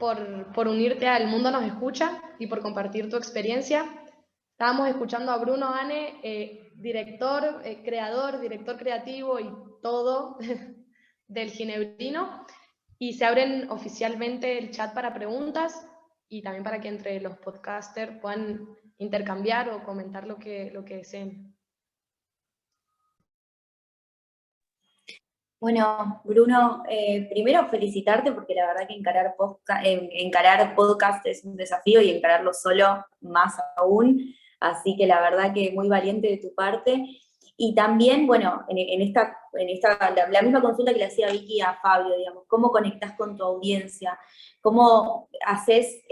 por unirte al Mundo Nos Escucha y por compartir tu experiencia. Estábamos escuchando a Bruno Ane, director, creador, director creativo y todo del Ginebrino, y se abren oficialmente el chat para preguntas y también para que entre los podcasters puedan intercambiar o comentar lo que deseen. Bueno, Bruno, primero felicitarte, porque la verdad que encarar podcast es un desafío, y encararlo solo más aún, así que la verdad que muy valiente de tu parte. Y también, bueno, la misma consulta que le hacía Vicky a Fabio, digamos, ¿cómo conectás con tu audiencia? ¿Cómo haces,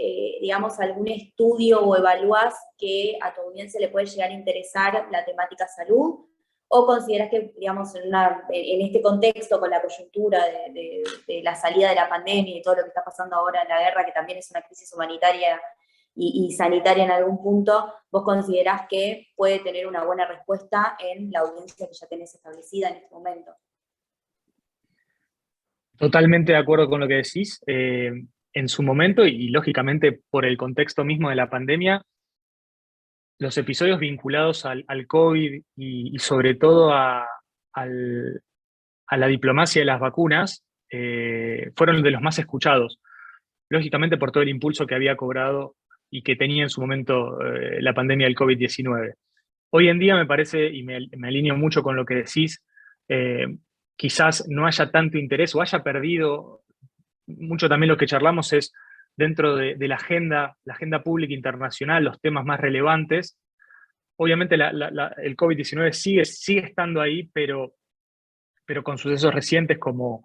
digamos, algún estudio o evaluás que a tu audiencia le puede llegar a interesar la temática salud? ¿O consideras que, digamos, en este contexto, con la coyuntura de la salida de la pandemia y todo lo que está pasando ahora en la guerra, que también es una crisis humanitaria y sanitaria en algún punto, vos considerás que puede tener una buena respuesta en la audiencia que ya tenés establecida en este momento? Totalmente de acuerdo con lo que decís. En su momento, y lógicamente por el contexto mismo de la pandemia, los episodios vinculados al COVID y sobre todo a la diplomacia de las vacunas fueron de los más escuchados, lógicamente por todo el impulso que había cobrado y que tenía en su momento la pandemia del COVID-19. Hoy en día me parece, y me alineo mucho con lo que decís, quizás no haya tanto interés o haya perdido, mucho también lo que charlamos es dentro de la agenda pública internacional, los temas más relevantes. Obviamente el COVID-19 sigue estando ahí, pero con sucesos recientes como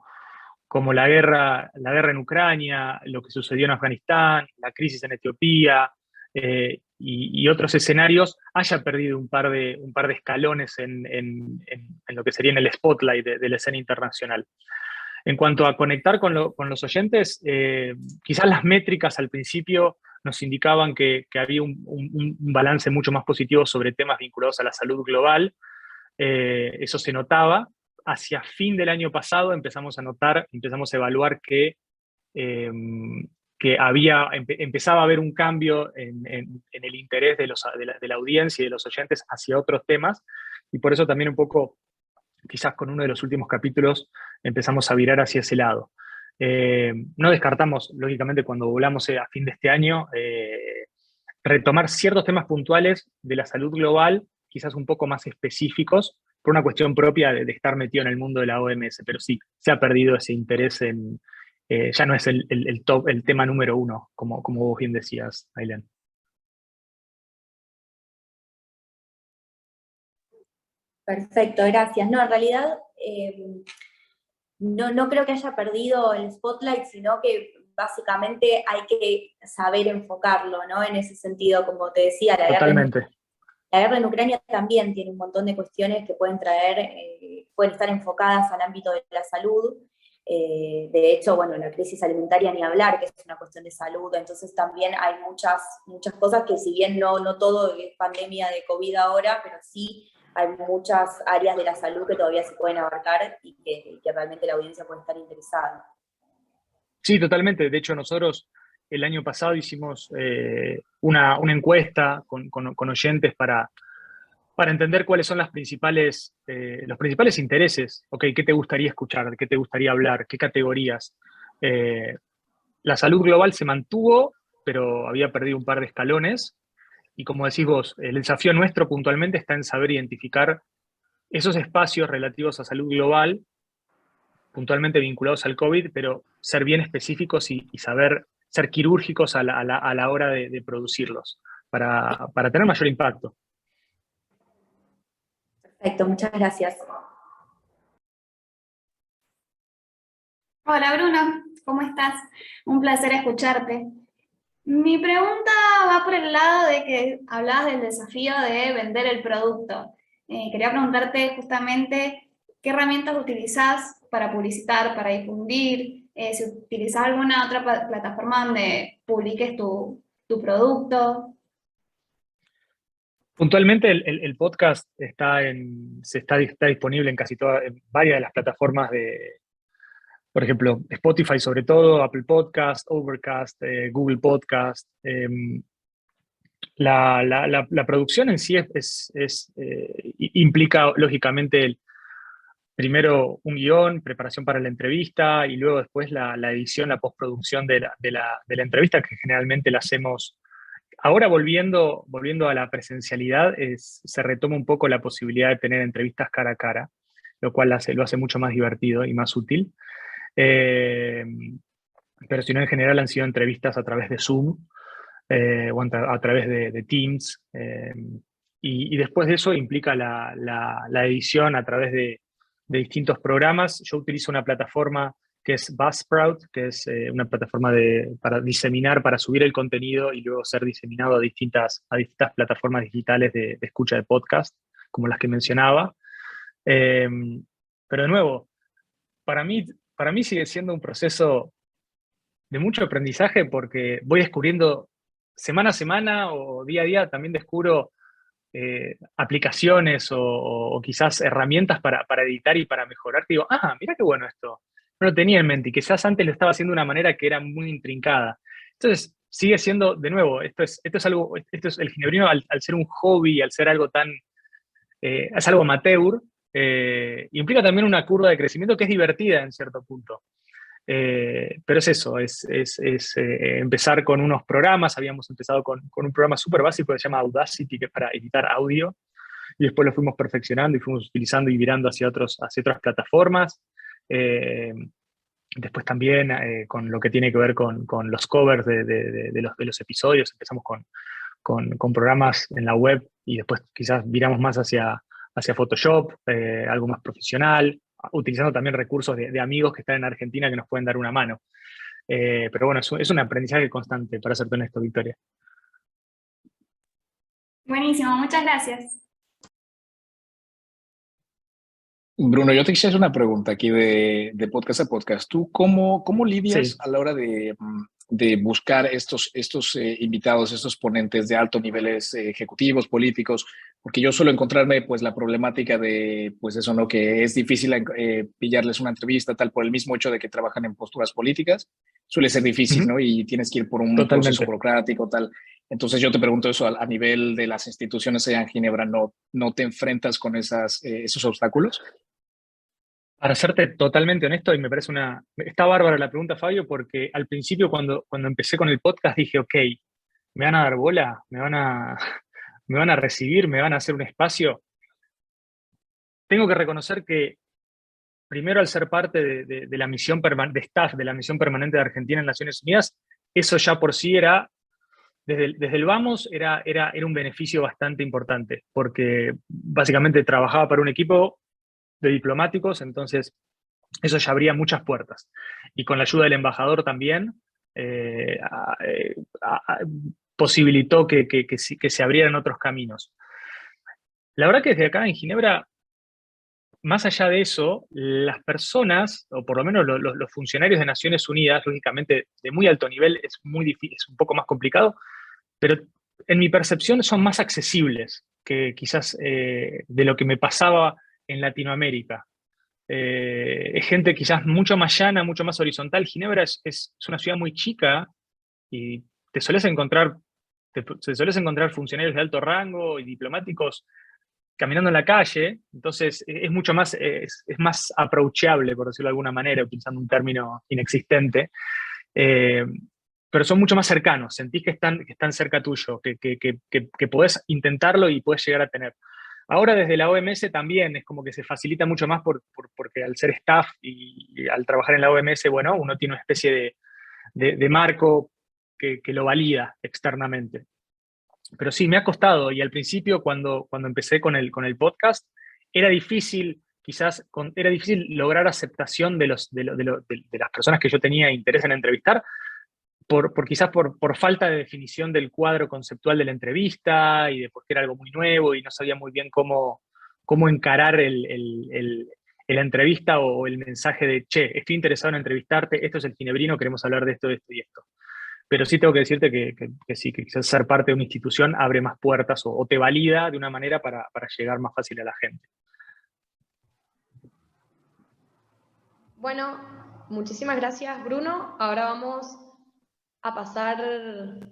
la guerra en Ucrania, lo que sucedió en Afganistán, la crisis en Etiopía y otros escenarios, haya perdido un par de escalones en lo que sería en el spotlight de la escena internacional. En cuanto a conectar con los oyentes, quizás las métricas al principio nos indicaban que había un balance mucho más positivo sobre temas vinculados a la salud global. Eso se notaba. Hacia fin del año pasado empezamos a evaluar que empezaba a haber un cambio en el interés de la audiencia y de los oyentes hacia otros temas, y por eso también un poco, quizás con uno de los últimos capítulos, empezamos a virar hacia ese lado. No descartamos, lógicamente, cuando volvamos a fin de este año, retomar ciertos temas puntuales de la salud global, quizás un poco más específicos, por una cuestión propia de estar metido en el mundo de la OMS, pero sí, se ha perdido ese interés ya no es el tema número uno, como vos bien decías, Ailén. Perfecto, gracias. No, en realidad no creo que haya perdido el spotlight, sino que básicamente hay que saber enfocarlo, ¿no? En ese sentido, como te decía, Totalmente. La guerra en Ucrania también tiene un montón de cuestiones que pueden estar enfocadas al ámbito de la salud. De hecho, bueno, la crisis alimentaria ni hablar, que es una cuestión de salud, entonces también hay muchas cosas que, si bien no todo es pandemia de COVID ahora, pero sí hay muchas áreas de la salud que todavía se pueden abarcar y que realmente la audiencia puede estar interesada. Sí, totalmente. De hecho, nosotros el año pasado hicimos una encuesta con oyentes para entender cuáles son los principales intereses. Okay, ¿qué te gustaría escuchar? ¿De qué te gustaría hablar? ¿Qué categorías? La salud global se mantuvo, pero había perdido un par de escalones. Y como decís vos, el desafío nuestro puntualmente está en saber identificar esos espacios relativos a salud global, puntualmente vinculados al COVID, pero ser bien específicos y saber ser quirúrgicos a la hora de producirlos, para tener mayor impacto. Perfecto, muchas gracias. Hola Bruno, ¿cómo estás? Un placer escucharte. Mi pregunta va por el lado de que hablabas del desafío de vender el producto. Quería preguntarte justamente qué herramientas utilizás para publicitar, para difundir, si utilizás alguna otra plataforma donde publiques tu producto. Puntualmente el podcast está disponible en en varias de las plataformas por ejemplo, Spotify sobre todo, Apple Podcast, Overcast, Google Podcast. La producción en sí implica, lógicamente, primero un guión, preparación para la entrevista, y luego después la edición, la postproducción de la entrevista, que generalmente la hacemos. Ahora volviendo a la presencialidad, se retoma un poco la posibilidad de tener entrevistas cara a cara, lo cual lo hace mucho más divertido y más útil. Pero si no, en general han sido entrevistas a través de Zoom o a través de Teams. Y después de eso implica la edición a través de distintos programas. Yo utilizo una plataforma que es Buzzsprout, que es una plataforma para diseminar, para subir el contenido y luego ser diseminado a distintas plataformas digitales de escucha de podcast, como las que mencionaba. Pero de nuevo, para mí sigue siendo un proceso de mucho aprendizaje, porque voy descubriendo semana a semana o día a día, también descubro aplicaciones o quizás herramientas para editar y para mejorar. Digo, mira qué bueno esto. No lo tenía en mente, y quizás antes lo estaba haciendo de una manera que era muy intrincada. Entonces, sigue siendo, de nuevo, esto es el ginebrino al ser un hobby, al ser algo tan, es algo amateur, implica también una curva de crecimiento que es divertida en cierto punto. Pero es eso, es empezar con unos programas. Habíamos empezado con un programa súper básico que se llama Audacity, que es para editar audio, y después lo fuimos perfeccionando y fuimos utilizando y virando hacia otras plataformas. Después también con lo que tiene que ver con los covers de los episodios, empezamos con programas en la web y después quizás viramos más hacia Photoshop, algo más profesional, utilizando también recursos de amigos que están en Argentina que nos pueden dar una mano. Pero bueno, es un aprendizaje constante, para serte honesto, Victoria. Buenísimo, muchas gracias. Bruno, yo te quisiera hacer una pregunta aquí de podcast a podcast. ¿Tú cómo lidias Sí. a la hora de buscar estos invitados, estos ponentes de altos niveles ejecutivos, políticos? Porque yo suelo encontrarme pues la problemática de pues eso, ¿no? Que es difícil pillarles una entrevista tal por el mismo hecho de que trabajan en posturas políticas. Suele ser difícil, ¿no? Y tienes que ir por un proceso Totalmente. burocrático tal. Entonces yo te pregunto eso a nivel de las instituciones allá en Ginebra, ¿no te enfrentas con esos obstáculos? Para serte totalmente honesto, y me parece está bárbara la pregunta, Fabio, porque al principio cuando empecé con el podcast dije, ok, ¿me van a dar bola? ¿Me van a, me van a recibir? ¿Me van a hacer un espacio? Tengo que reconocer que primero al ser parte de la misión de staff de la misión permanente de Argentina en Naciones Unidas, eso ya por sí era, desde el vamos, era un beneficio bastante importante, porque básicamente trabajaba para un equipo de diplomáticos, entonces eso ya abría muchas puertas. Y con la ayuda del embajador también posibilitó que se abrieran otros caminos. La verdad que desde acá en Ginebra, más allá de eso, las personas, o por lo menos los funcionarios de Naciones Unidas, lógicamente de muy alto nivel, es muy difícil, es un poco más complicado, pero en mi percepción son más accesibles que quizás de lo que me pasaba en Latinoamérica. Es gente quizás mucho más llana, mucho más horizontal. Ginebra es una ciudad muy chica y te sueles encontrar funcionarios de alto rango y diplomáticos caminando en la calle, entonces es mucho más, es más approachable, por decirlo de alguna manera, utilizando un término inexistente, eh, pero son mucho más cercanos, sentís que están cerca tuyo, que podés intentarlo y podés llegar a tener. Ahora desde la OMS también es como que se facilita mucho más porque al ser staff y al trabajar en la OMS, bueno, uno tiene una especie de marco que lo valida externamente. Pero sí, me ha costado y al principio cuando empecé con el podcast era difícil, era difícil lograr aceptación de las personas que yo tenía interés en entrevistar, quizás por falta de definición del cuadro conceptual de la entrevista y de porque era algo muy nuevo y no sabía muy bien cómo encarar la entrevista o el mensaje de, che, estoy interesado en entrevistarte, esto es el ginebrino, queremos hablar de esto, de esto y esto. Pero sí tengo que decirte que sí, que quizás ser parte de una institución abre más puertas o te valida de una manera para llegar más fácil a la gente. Bueno, muchísimas gracias, Bruno. Ahora vamos a pasar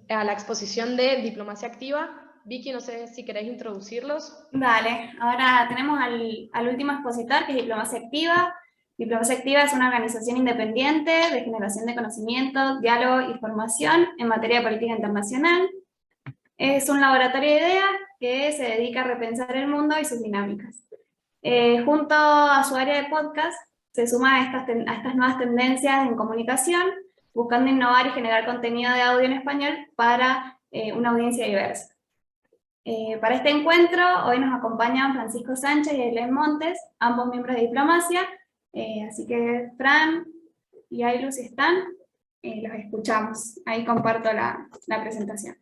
a la exposición de Diplomacia Activa. Vicky, no sé si queréis introducirlos. Vale, ahora tenemos al último expositor, que es Diplomacia Activa. Diplomacia Activa es una organización independiente de generación de conocimiento, diálogo y formación en materia de política internacional. Es un laboratorio de ideas que se dedica a repensar el mundo y sus dinámicas. Junto a su área de podcast, se suma a estas nuevas tendencias en comunicación, buscando innovar y generar contenido de audio en español para una audiencia diversa. Para este encuentro, hoy nos acompañan Francisco Sánchez y Ailén Montes, ambos miembros de Diplomacia, así que Fran y Ailu, si están, los escuchamos. Ahí comparto la presentación.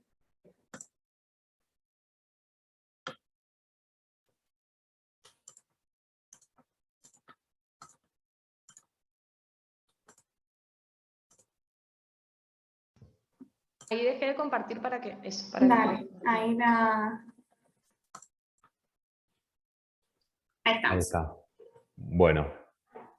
Ahí dejé de compartir para que eso. Dale, ahí estamos. Ahí está. Bueno,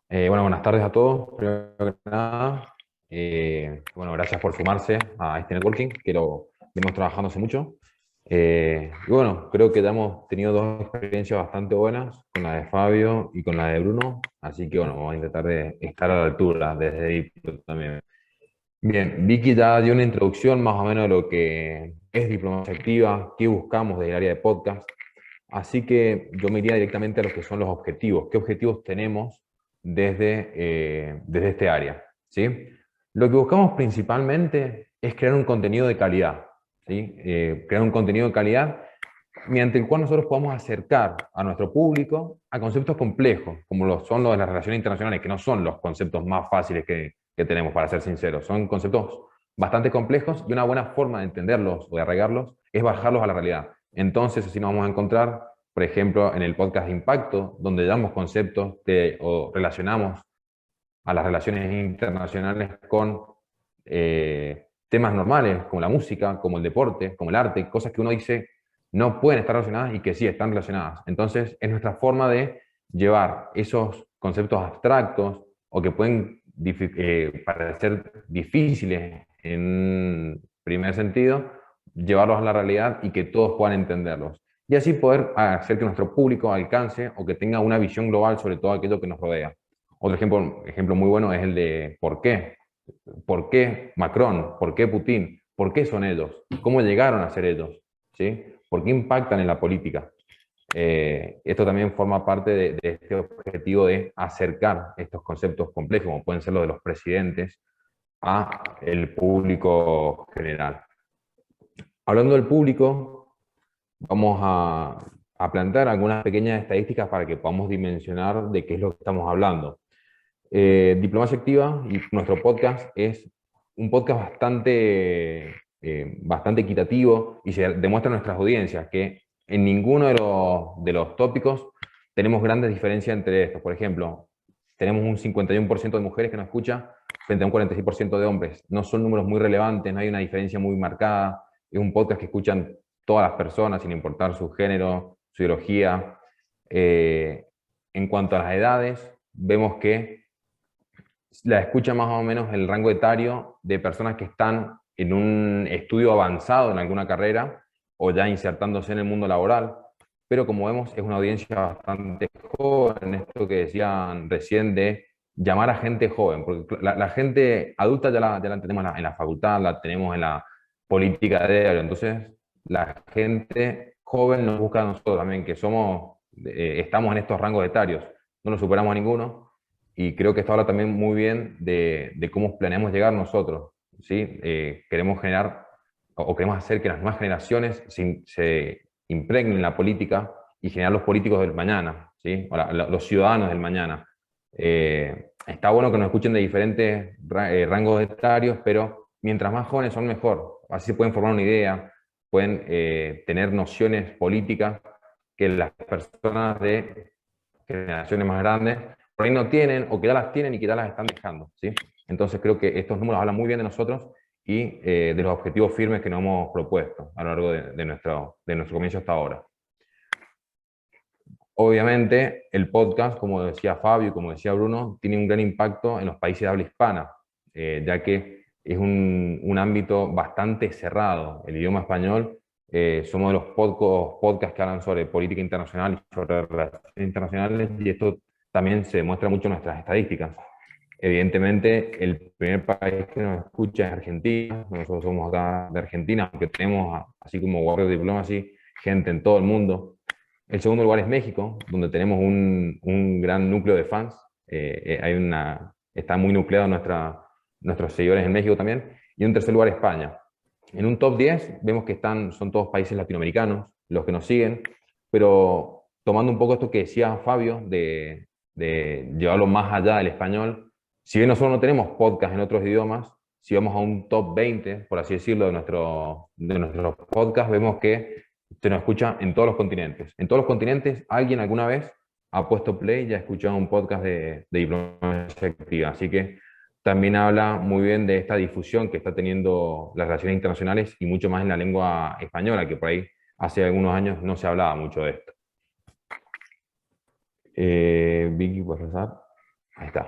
buenas tardes a todos. Primero que nada, Bueno, gracias por sumarse a este networking, que lo venimos trabajando hace mucho. Y bueno, creo que ya hemos tenido dos experiencias bastante buenas, con la de Fabio y con la de Bruno, así que bueno, vamos a intentar de estar a la altura desde Diplo también. Bien, Vicky ya dio una introducción más o menos de lo que es diplomacia activa, qué buscamos desde el área de podcast, así que yo me iría directamente a los que son los objetivos. ¿Qué objetivos tenemos desde este área? ¿Sí? Lo que buscamos principalmente es crear un contenido de calidad, ¿sí? Crear un contenido de calidad mediante el cual nosotros podamos acercar a nuestro público a conceptos complejos, como son los de las relaciones internacionales, que no son los conceptos más fáciles que tenemos, para ser sinceros. Son conceptos bastante complejos y una buena forma de entenderlos o de arraigarlos es bajarlos a la realidad. Entonces, así nos vamos a encontrar, por ejemplo, en el podcast de Impacto, donde damos conceptos o relacionamos a las relaciones internacionales con temas normales, como la música, como el deporte, como el arte, cosas que uno dice no pueden estar relacionadas y que sí están relacionadas. Entonces, es nuestra forma de llevar esos conceptos abstractos o que pueden parecer difíciles en primer sentido, llevarlos a la realidad y que todos puedan entenderlos. Y así poder hacer que nuestro público alcance o que tenga una visión global sobre todo aquello que nos rodea. Otro ejemplo muy bueno es el de ¿por qué? ¿Por qué Macron? ¿Por qué Putin? ¿Por qué son ellos? ¿Cómo llegaron a ser ellos? ¿Sí? ¿Por qué impactan en la política? Esto también forma parte de este objetivo de acercar estos conceptos complejos, como pueden ser los de los presidentes, a el público general. Hablando del público, vamos a plantear algunas pequeñas estadísticas para que podamos dimensionar de qué es lo que estamos hablando. Diplomacia Activa y nuestro podcast es un podcast bastante equitativo y se demuestra en nuestras audiencias que en ninguno de los tópicos tenemos grandes diferencias entre estos. Por ejemplo, tenemos un 51% de mujeres que nos escucha frente a un 46% de hombres. No son números muy relevantes, no hay una diferencia muy marcada. Es un podcast que escuchan todas las personas, sin importar su género, su ideología. En cuanto a las edades, vemos que la escucha más o menos el rango etario de personas que están en un estudio avanzado en alguna carrera o ya insertándose en el mundo laboral, pero como vemos es una audiencia bastante joven, esto que decían recién de llamar a gente joven, porque la gente adulta ya la tenemos en la facultad, la tenemos en la política de diario, entonces la gente joven nos busca a nosotros también, que estamos en estos rangos etarios, no nos superamos a ninguno, y creo que esto habla también muy bien de cómo planeamos llegar nosotros, ¿sí? Queremos generar o queremos hacer que las nuevas generaciones se impregnen en la política y generar los políticos del mañana, ¿sí? O los ciudadanos del mañana. Está bueno que nos escuchen de diferentes rangos etarios, pero mientras más jóvenes son mejor. Así pueden formar una idea, pueden tener nociones políticas que las personas de generaciones más grandes por ahí no tienen, o que ya las tienen y que ya las están dejando, ¿sí? Entonces creo que estos números hablan muy bien de nosotros y de los objetivos firmes que nos hemos propuesto a lo largo de nuestro comienzo hasta ahora. Obviamente, el podcast, como decía Fabio y como decía Bruno, tiene un gran impacto en los países de habla hispana, ya que es un ámbito bastante cerrado. El idioma español, somos de los pocos podcasts que hablan sobre política internacional y sobre relaciones internacionales, y esto también se demuestra mucho en nuestras estadísticas. Evidentemente, el primer país que nos escucha es Argentina. Nosotros somos acá de Argentina, aunque tenemos, así como Warrior Diplomacy, gente en todo el mundo. El segundo lugar es México, donde tenemos un gran núcleo de fans. Está muy nucleado nuestros seguidores en México también. Y en tercer lugar, España. En un top 10 vemos que son todos países latinoamericanos los que nos siguen, pero tomando un poco esto que decía Fabio, de llevarlo más allá del español, si bien nosotros no tenemos podcast en otros idiomas, si vamos a un top 20, por así decirlo, de nuestros podcasts, vemos que se nos escucha en todos los continentes. En todos los continentes, alguien alguna vez ha puesto play y ha escuchado un podcast de diplomacia activa. Así que también habla muy bien de esta difusión que está teniendo las relaciones internacionales y mucho más en la lengua española, que por ahí hace algunos años no se hablaba mucho de esto. Vicky, ¿puedes pasar? Ahí está.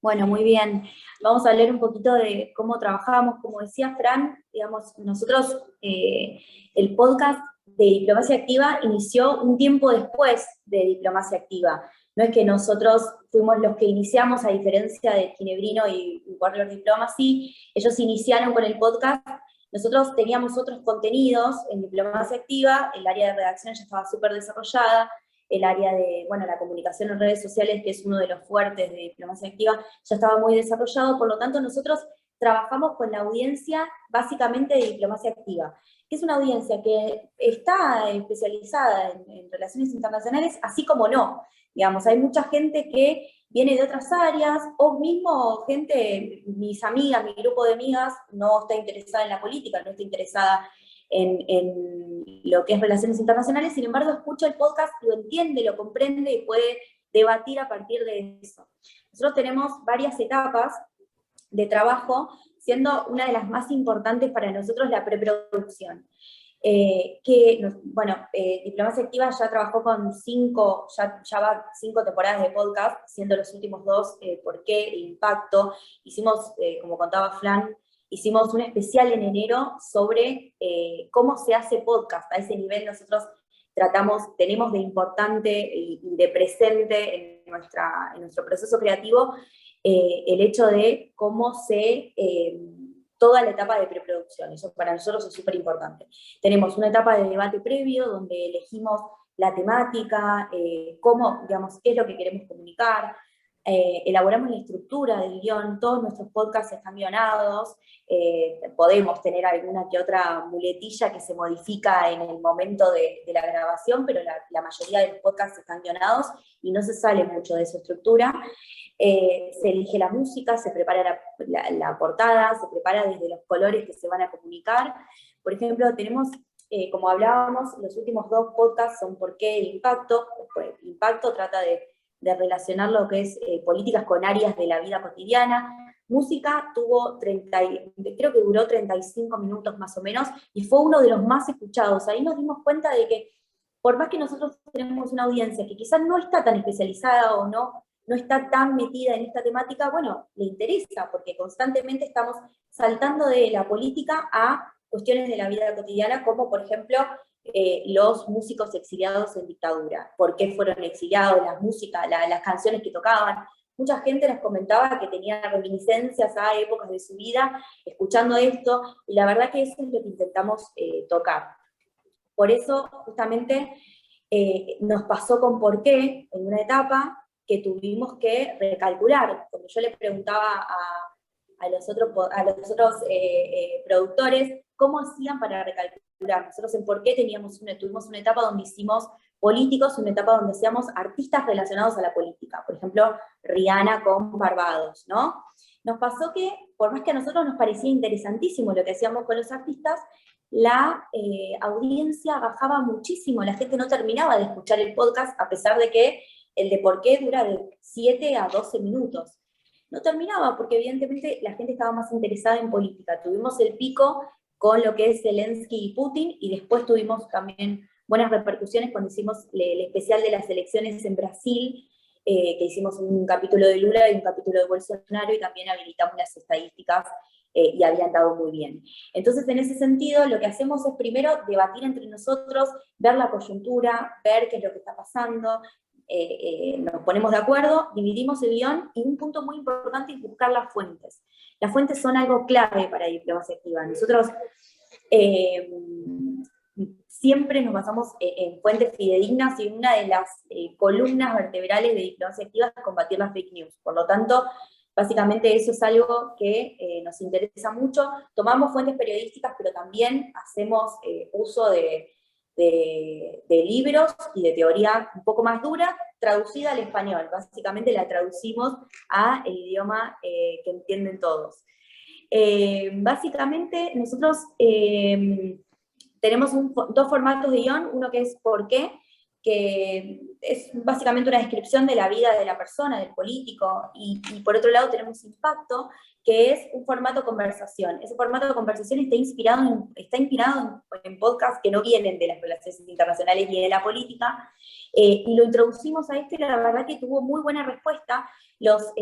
Bueno, muy bien. Vamos a hablar un poquito de cómo trabajamos. Como decía Fran, digamos, nosotros, el podcast de Diplomacia Activa inició un tiempo después de Diplomacia Activa. No es que nosotros fuimos los que iniciamos, a diferencia de Ginebrino y Warrior Diplomacy, ellos iniciaron con el podcast. Nosotros teníamos otros contenidos en Diplomacia Activa, el área de redacción ya estaba súper desarrollada, el área de, bueno, la comunicación en redes sociales, que es uno de los fuertes de Diplomacia Activa, ya estaba muy desarrollado, por lo tanto nosotros trabajamos con la audiencia básicamente de Diplomacia Activa, que es una audiencia que está especializada en relaciones internacionales, así como no. Digamos, hay mucha gente que viene de otras áreas, o mismo gente, mis amigas, mi grupo de amigas, no está interesada en la política, no está interesada en lo que es relaciones internacionales, sin embargo escucha el podcast, lo entiende, lo comprende y puede debatir a partir de eso. Nosotros tenemos varias etapas de trabajo, siendo una de las más importantes para nosotros la preproducción. Diplomacia Activa ya trabajó con ya va 5 temporadas de podcast, siendo los últimos 2 ¿Por qué? E Impacto. Hicimos, como contaba Fran, hicimos un especial en enero sobre cómo se hace podcast. A ese nivel nosotros tenemos de importante y de presente en nuestro proceso creativo el hecho de cómo toda la etapa de preproducción. Eso para nosotros es súper importante. Tenemos una etapa de debate previo donde elegimos la temática, cómo, digamos, qué es lo que queremos comunicar, elaboramos la estructura del guión, todos nuestros podcasts están guionados, podemos tener alguna que otra muletilla que se modifica en el momento de la grabación, pero la mayoría de los podcasts están guionados y no se sale mucho de su estructura. Se elige la música, se prepara la portada, se prepara desde los colores que se van a comunicar. Por ejemplo, tenemos, como hablábamos, los últimos 2 podcasts son ¿Por qué? E Impacto. Impacto trata de relacionar lo que es políticas con áreas de la vida cotidiana. Música creo que duró 35 minutos más o menos, y fue uno de los más escuchados. Ahí nos dimos cuenta de que, por más que nosotros tenemos una audiencia que quizás no está tan especializada o no está tan metida en esta temática, bueno, le interesa, porque constantemente estamos saltando de la política a cuestiones de la vida cotidiana, como por ejemplo los músicos exiliados en dictadura, por qué fueron exiliados, las músicas, las canciones que tocaban. Mucha gente nos comentaba que tenía reminiscencias a épocas de su vida escuchando esto, y la verdad que eso es lo que intentamos tocar. Por eso, justamente, nos pasó con ¿Por qué? En una etapa que tuvimos que recalcular. Cuando yo le preguntaba a los otros productores cómo hacían para recalcular. Nosotros en ¿Por qué? Tuvimos una etapa donde hicimos políticos, una etapa donde hacíamos artistas relacionados a la política. Por ejemplo, Rihanna con Barbados, ¿no? Nos pasó que, por más que a nosotros nos parecía interesantísimo lo que hacíamos con los artistas, la audiencia bajaba muchísimo, la gente no terminaba de escuchar el podcast, a pesar de que el de ¿Por qué? Dura de 7 a 12 minutos. No terminaba, porque evidentemente la gente estaba más interesada en política. Tuvimos el pico con lo que es Zelensky y Putin, y después tuvimos también buenas repercusiones cuando hicimos el especial de las elecciones en Brasil, que hicimos un capítulo de Lula y un capítulo de Bolsonaro, y también habilitamos las estadísticas, y habían dado muy bien. Entonces, en ese sentido, lo que hacemos es primero debatir entre nosotros, ver la coyuntura, ver qué es lo que está pasando, nos ponemos de acuerdo, dividimos el guión, y un punto muy importante es buscar las fuentes. Las fuentes son algo clave para Diplomacia Activa. Nosotros siempre nos basamos en fuentes fidedignas, y una de las columnas vertebrales de Diplomacia Activa es combatir las fake news. Por lo tanto, básicamente eso es algo que nos interesa mucho. Tomamos fuentes periodísticas, pero también hacemos uso de libros y de teoría un poco más dura, traducida al español. Básicamente la traducimos al idioma que entienden todos. Básicamente nosotros tenemos 2 formatos de guión, uno que es ¿Por qué?, que es básicamente una descripción de la vida de la persona, del político, y por otro lado tenemos Impacto, que es un formato conversación. Ese formato de conversación está inspirado en podcasts que no vienen de las relaciones internacionales ni de la política, y lo introducimos a y la verdad que tuvo muy buena respuesta. Los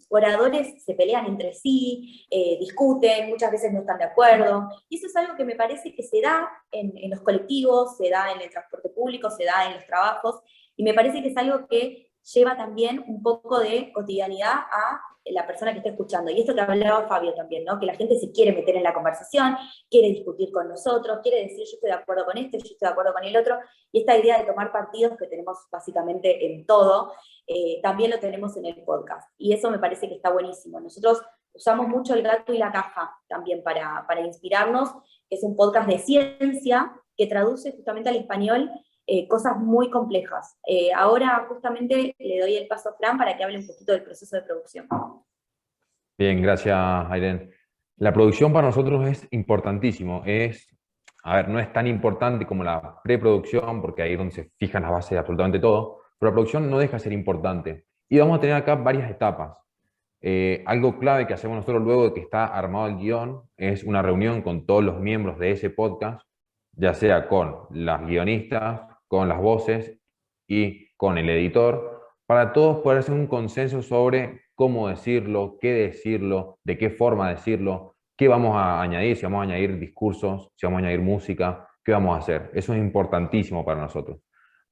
oradores se pelean entre sí, discuten, muchas veces no están de acuerdo, y eso es algo que me parece que se da en los colectivos, se da en el transporte público, se da en los trabajos, y me parece que es algo que lleva también un poco de cotidianidad a la persona que está escuchando. Y esto que hablaba Fabio también, ¿no? Que la gente se quiere meter en la conversación, quiere discutir con nosotros, quiere decir yo estoy de acuerdo con este, yo estoy de acuerdo con el otro, y esta idea de tomar partidos que tenemos básicamente en todo, también lo tenemos en el podcast. Y eso me parece que está buenísimo. Nosotros usamos mucho El Gato y la Caja también para inspirarnos, que es un podcast de ciencia que traduce justamente al español cosas muy complejas. Ahora justamente le doy el paso a Fran para que hable un poquito del proceso de producción. Bien, gracias, Aiden. La producción para nosotros es importantísimo. No es tan importante como la preproducción, porque ahí es donde se fijan las bases de absolutamente todo, pero la producción no deja de ser importante. Y vamos a tener acá varias etapas. Algo clave que hacemos nosotros luego de que está armado el guión es una reunión con todos los miembros de ese podcast, ya sea con las guionistas, con las voces y con el editor, para todos poder hacer un consenso sobre cómo decirlo, de qué forma decirlo, qué vamos a añadir, si vamos a añadir discursos, si vamos a añadir música, qué vamos a hacer. Eso es importantísimo para nosotros.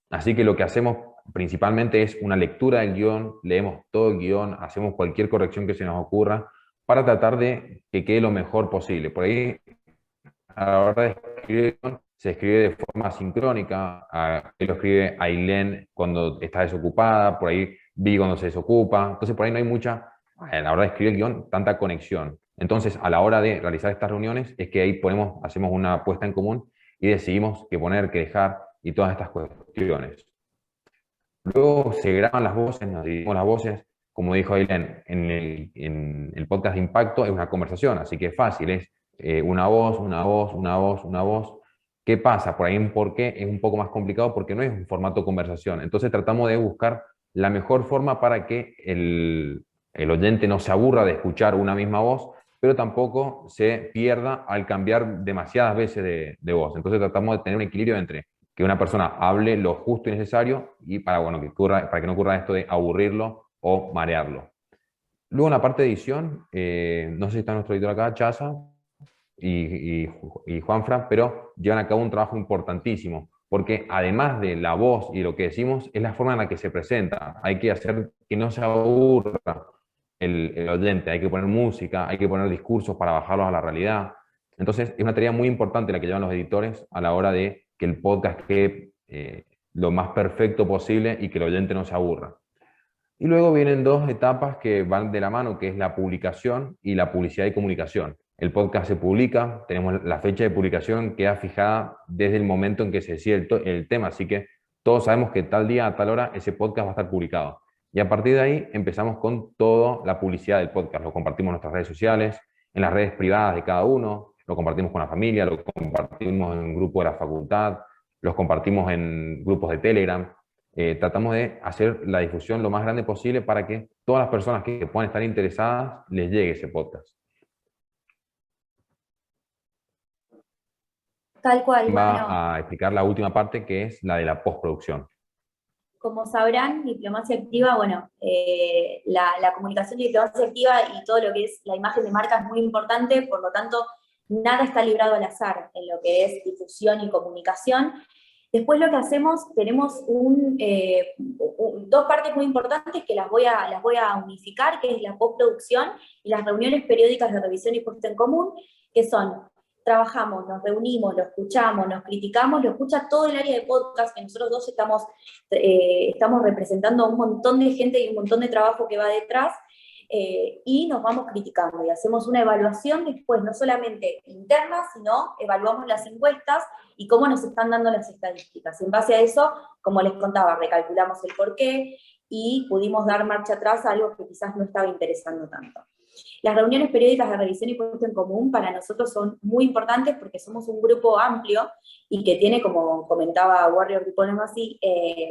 Así que lo que hacemos principalmente es una lectura del guión, leemos todo el guión, hacemos cualquier corrección que se nos ocurra para tratar de que quede lo mejor posible. Por ahí, a la hora de escribir el guión, se escribe de forma sincrónica, lo escribe Ailén cuando está desocupada, por ahí Vi cuando se desocupa, entonces por ahí no hay mucha, a la hora de escribir el guión, tanta conexión. Entonces, a la hora de realizar estas reuniones, es que ahí hacemos una puesta en común y decidimos qué poner, qué dejar y todas estas cuestiones. Luego se graban las voces, nos dividimos las voces, como dijo Ailén, en el podcast de Impacto es una conversación, así que es fácil, es una voz, una voz, una voz, una voz. ¿Qué pasa? Por ahí en por qué es un poco más complicado porque no es un formato conversación. Entonces tratamos de buscar la mejor forma para que el oyente no se aburra de escuchar una misma voz, pero tampoco se pierda al cambiar demasiadas veces de voz. Entonces tratamos de tener un equilibrio entre que una persona hable lo justo y necesario y para que no ocurra esto de aburrirlo o marearlo. Luego en la parte de edición, no sé si está nuestro editor acá, Chaza y Juanfran, pero llevan a cabo un trabajo importantísimo, porque además de la voz y lo que decimos, es la forma en la que se presenta. Hay que hacer que no se aburra el oyente, hay que poner música, hay que poner discursos para bajarlos a la realidad. Entonces, es una tarea muy importante la que llevan los editores a la hora de que el podcast quede lo más perfecto posible y que el oyente no se aburra. Y luego vienen dos etapas que van de la mano, que es la publicación y la publicidad y comunicación. El podcast se publica, tenemos la fecha de publicación queda fijada desde el momento en que se decide el tema, así que todos sabemos que tal día, a tal hora, ese podcast va a estar publicado. Y a partir de ahí empezamos con toda la publicidad del podcast. Lo compartimos en nuestras redes sociales, en las redes privadas de cada uno, lo compartimos con la familia, lo compartimos en un grupo de la facultad, los compartimos en grupos de Telegram. Tratamos de hacer la difusión lo más grande posible para que todas las personas que puedan estar interesadas les llegue ese podcast. Tal cual. Va bueno, a explicar la última parte, que es la de la postproducción. Como sabrán, Diplomacia Activa, bueno, la comunicación de Diplomacia Activa y todo lo que es la imagen de marca es muy importante, por lo tanto, nada está librado al azar en lo que es difusión y comunicación. Después lo que hacemos, tenemos dos partes muy importantes que las voy a unificar, que es la postproducción y las reuniones periódicas de revisión y puesta en común, que son, trabajamos, nos reunimos, lo escuchamos, nos criticamos, lo escucha todo el área de podcast, que nosotros dos estamos representando a un montón de gente y un montón de trabajo que va detrás, y nos vamos criticando y hacemos una evaluación después, no solamente interna, sino evaluamos las encuestas y cómo nos están dando las estadísticas. En base a eso, como les contaba, recalculamos el porqué y pudimos dar marcha atrás a algo que quizás no estaba interesando tanto. Las reuniones periódicas de revisión y puesta en común para nosotros son muy importantes porque somos un grupo amplio y que tiene, como comentaba Warrior Diplomacy,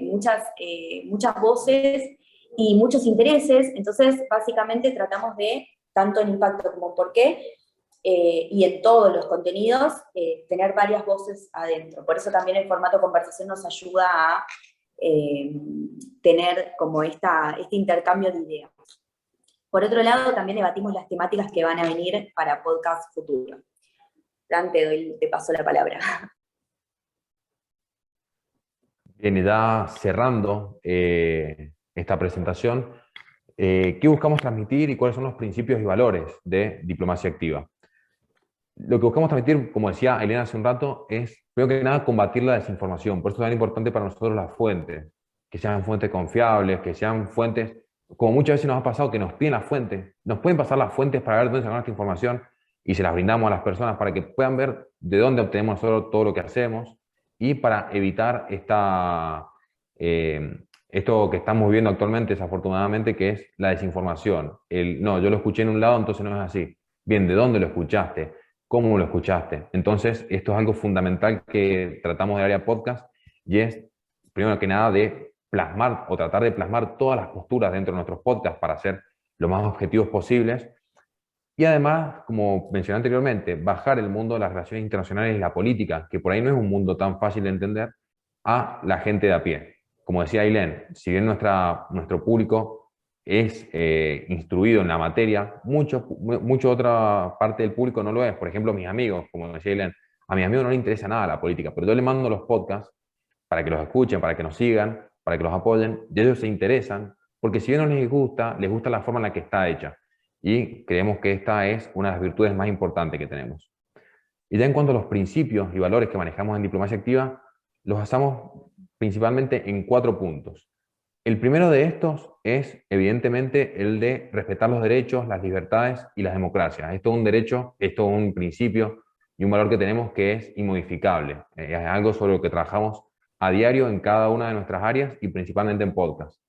muchas voces y muchos intereses, entonces básicamente tratamos de, tanto en impacto como en por qué, y en todos los contenidos, tener varias voces adentro. Por eso también el formato conversación nos ayuda a tener como este intercambio de ideas. Por otro lado, también debatimos las temáticas que van a venir para podcast futuro. Dan, te paso la palabra. Bien, y ya cerrando esta presentación, ¿qué buscamos transmitir y cuáles son los principios y valores de Diplomacia Activa? Lo que buscamos transmitir, como decía Elena hace un rato, es, primero que nada, combatir la desinformación. Por eso es tan importante para nosotros las fuentes, que sean fuentes confiables, que sean fuentes, como muchas veces nos ha pasado, que nos piden las fuentes, nos pueden pasar las fuentes para ver dónde sacar esta información y se las brindamos a las personas para que puedan ver de dónde obtenemos nosotros todo lo que hacemos y para evitar esto que estamos viendo actualmente, desafortunadamente, que es la desinformación. No, yo lo escuché en un lado, entonces no es así. Bien, ¿de dónde lo escuchaste? ¿Cómo lo escuchaste? Entonces, esto es algo fundamental que tratamos de área podcast, y es, primero que nada, de plasmar o tratar de plasmar todas las posturas dentro de nuestros podcasts para ser lo más objetivos posibles. Y además, como mencioné anteriormente, bajar el mundo de las relaciones internacionales y la política, que por ahí no es un mundo tan fácil de entender, a la gente de a pie. Como decía Ailén, si bien nuestro público es instruido en la materia, mucha otra parte del público no lo es. Por ejemplo, mis amigos, como decía Ailén, a mis amigos no les interesa nada la política, pero yo les mando los podcasts para que los escuchen, para que nos sigan, para que los apoyen, y ellos se interesan, porque si bien no les gusta la forma en la que está hecha. Y creemos que esta es una de las virtudes más importantes que tenemos. Y ya en cuanto a los principios y valores que manejamos en Diplomacia Activa, los basamos principalmente en 4 puntos. El primero de estos es, evidentemente, el de respetar los derechos, las libertades y las democracias. Esto es un derecho, esto es un principio y un valor que tenemos que es inmodificable. Es algo sobre lo que trabajamos a diario en cada una de nuestras áreas y principalmente en podcast.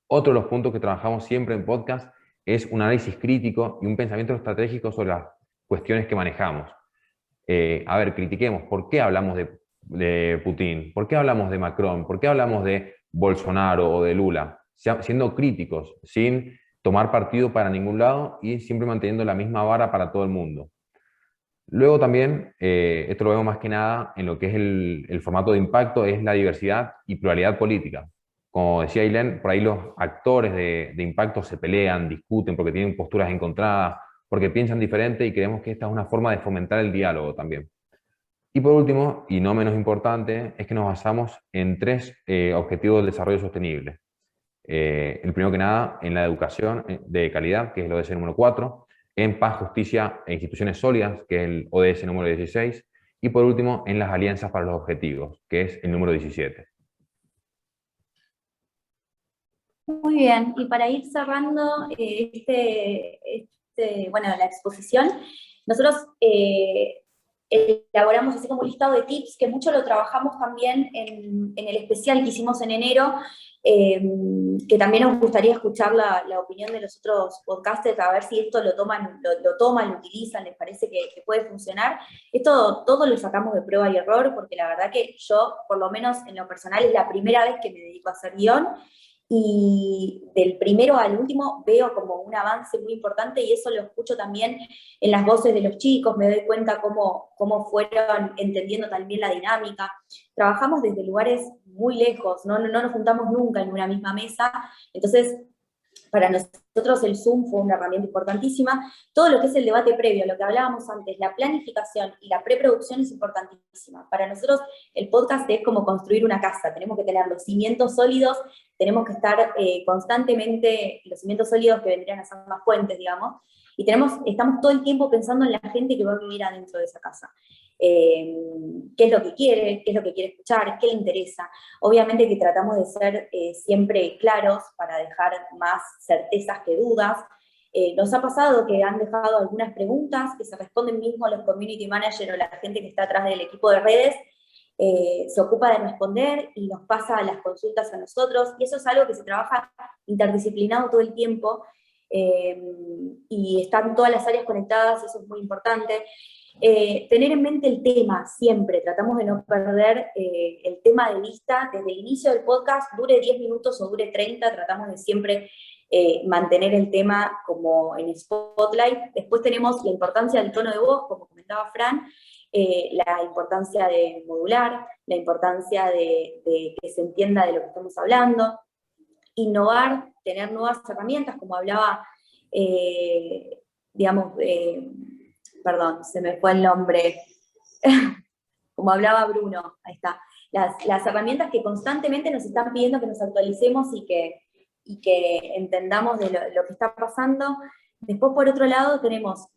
Otro de los puntos que trabajamos siempre en podcast es un análisis crítico y un pensamiento estratégico sobre las cuestiones que manejamos. A ver, critiquemos, ¿por qué hablamos de Putin? ¿Por qué hablamos de Macron? ¿Por qué hablamos de Bolsonaro o de Lula? Siendo críticos, sin tomar partido para ningún lado y siempre manteniendo la misma vara para todo el mundo. Luego también, esto lo vemos más que nada en lo que es el formato de impacto, es la diversidad y pluralidad política. Como decía Ailén, por ahí los actores de impacto se pelean, discuten porque tienen posturas encontradas, porque piensan diferente, y creemos que esta es una forma de fomentar el diálogo también. Y por último, y no menos importante, es que nos basamos en 3 objetivos del desarrollo sostenible. El primero que nada, en la educación de calidad, que es el ODS número 4, en paz, justicia e instituciones sólidas, que es el ODS número 16, y por último, en las alianzas para los objetivos, que es el número 17. Muy bien, y para ir cerrando la exposición, nosotros elaboramos así como un listado de tips, que mucho lo trabajamos también en el especial que hicimos en enero, que también nos gustaría escuchar la opinión de los otros podcasters, a ver si esto lo toman, lo utilizan, les parece que puede funcionar. Esto todo lo sacamos de prueba y error, porque la verdad que yo, por lo menos en lo personal, es la primera vez que me dedico a hacer guión, y del primero al último veo como un avance muy importante, y eso lo escucho también en las voces de los chicos, me doy cuenta cómo fueron entendiendo también la dinámica. Trabajamos desde lugares muy lejos, no nos juntamos nunca en una misma mesa, entonces para nosotros el Zoom fue una herramienta importantísima. Todo lo que es el debate previo, lo que hablábamos antes, la planificación y la preproducción es importantísima. Para nosotros el podcast es como construir una casa, tenemos que tener los cimientos sólidos, tenemos que estar constantemente, los cimientos sólidos que vendrían a ser más puentes, digamos, y estamos todo el tiempo pensando en la gente que va a vivir adentro de esa casa. Qué es lo que quiere escuchar, qué le interesa. Obviamente que tratamos de ser siempre claros para dejar más certezas que dudas. Nos ha pasado que han dejado algunas preguntas que se responden mismo los community managers o la gente que está atrás del equipo de redes, se ocupa de responder y nos pasa las consultas a nosotros, y eso es algo que se trabaja interdisciplinado todo el tiempo, y están todas las áreas conectadas, eso es muy importante. Tener en mente el tema siempre, tratamos de no perder el tema de vista desde el inicio del podcast, dure 10 minutos o dure 30, tratamos de siempre mantener el tema como en spotlight. Después tenemos la importancia del tono de voz, como comentaba Fran, la importancia de modular, la importancia de que se entienda de lo que estamos hablando, innovar, tener nuevas herramientas, como hablaba, perdón, se me fue el nombre, como hablaba Bruno, ahí está, las herramientas que constantemente nos están pidiendo que nos actualicemos y que entendamos de lo que está pasando. Después, por otro lado, tenemos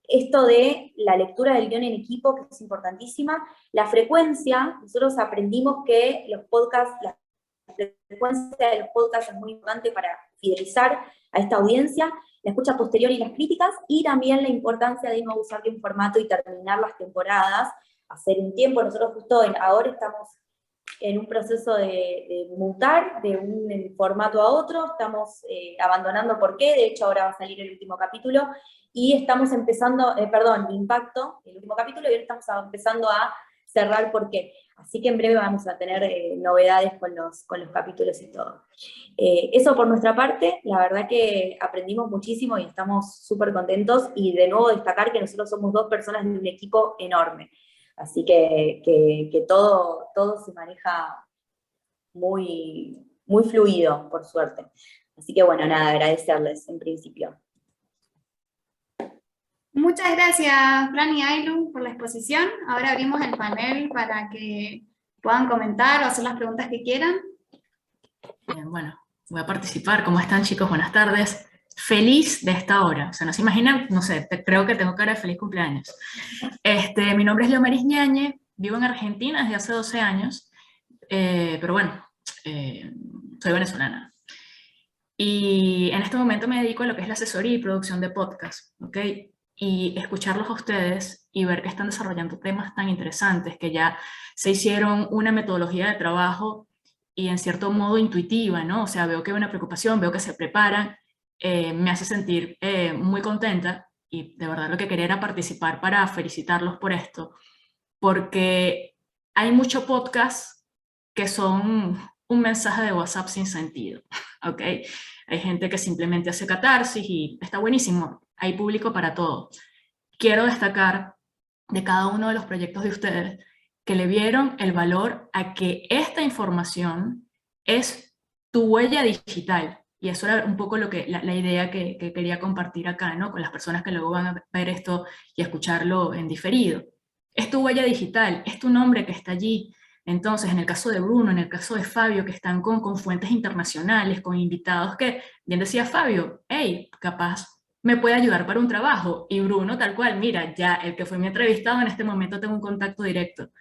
esto de la lectura del guión en equipo, que es importantísima. La frecuencia, nosotros aprendimos que los podcasts, la frecuencia de los podcasts es muy importante para fidelizar a esta audiencia, la escucha posterior y las críticas, y también la importancia de no abusar de un formato y terminar las temporadas, hacer un tiempo. Nosotros justo ahora estamos en un proceso de mutar de un formato a otro, estamos abandonando Por qué, de hecho ahora va a salir el último capítulo, y estamos empezando, Impacto, el último capítulo, y ahora estamos empezando a cerrar Por qué. Así que en breve vamos a tener novedades con los capítulos y todo. Eso por nuestra parte, la verdad que aprendimos muchísimo y estamos súper contentos, y de nuevo destacar que nosotros somos 2 personas de un equipo enorme. Así que todo se maneja muy, muy fluido, por suerte. Así que bueno, nada, agradecerles en principio. Muchas gracias, Fran y Aylu, por la exposición. Ahora abrimos el panel para que puedan comentar o hacer las preguntas que quieran. Bueno, voy a participar. ¿Cómo están, chicos? Buenas tardes. Feliz de esta hora. O sea, no se imaginan, no sé, creo que tengo cara de feliz cumpleaños. Mi nombre es Leomeris Ñañe, vivo en Argentina desde hace 12 años, pero bueno, soy venezolana. Y en este momento me dedico a lo que es la asesoría y producción de podcast, ¿ok? Y escucharlos a ustedes y ver que están desarrollando temas tan interesantes, que ya se hicieron una metodología de trabajo y en cierto modo intuitiva, ¿no? O sea, veo que hay una preocupación, veo que se preparan, me hace sentir muy contenta, y de verdad lo que quería era participar para felicitarlos por esto, porque hay muchos podcasts que son un mensaje de WhatsApp sin sentido, ¿ok? Hay gente que simplemente hace catarsis y está buenísimo, hay público para todo. Quiero destacar de cada uno de los proyectos de ustedes que le vieron el valor a que esta información es tu huella digital. Y eso era un poco la idea que quería compartir acá, ¿no? Con las personas que luego van a ver esto y escucharlo en diferido. Es tu huella digital, es tu nombre que está allí. Entonces, en el caso de Bruno, en el caso de Fabio, que están con fuentes internacionales, con invitados que, bien decía Fabio, hey, capaz me puede ayudar para un trabajo. Y Bruno, tal cual, mira, ya el que fue mi entrevistado, en este momento tengo un contacto directo.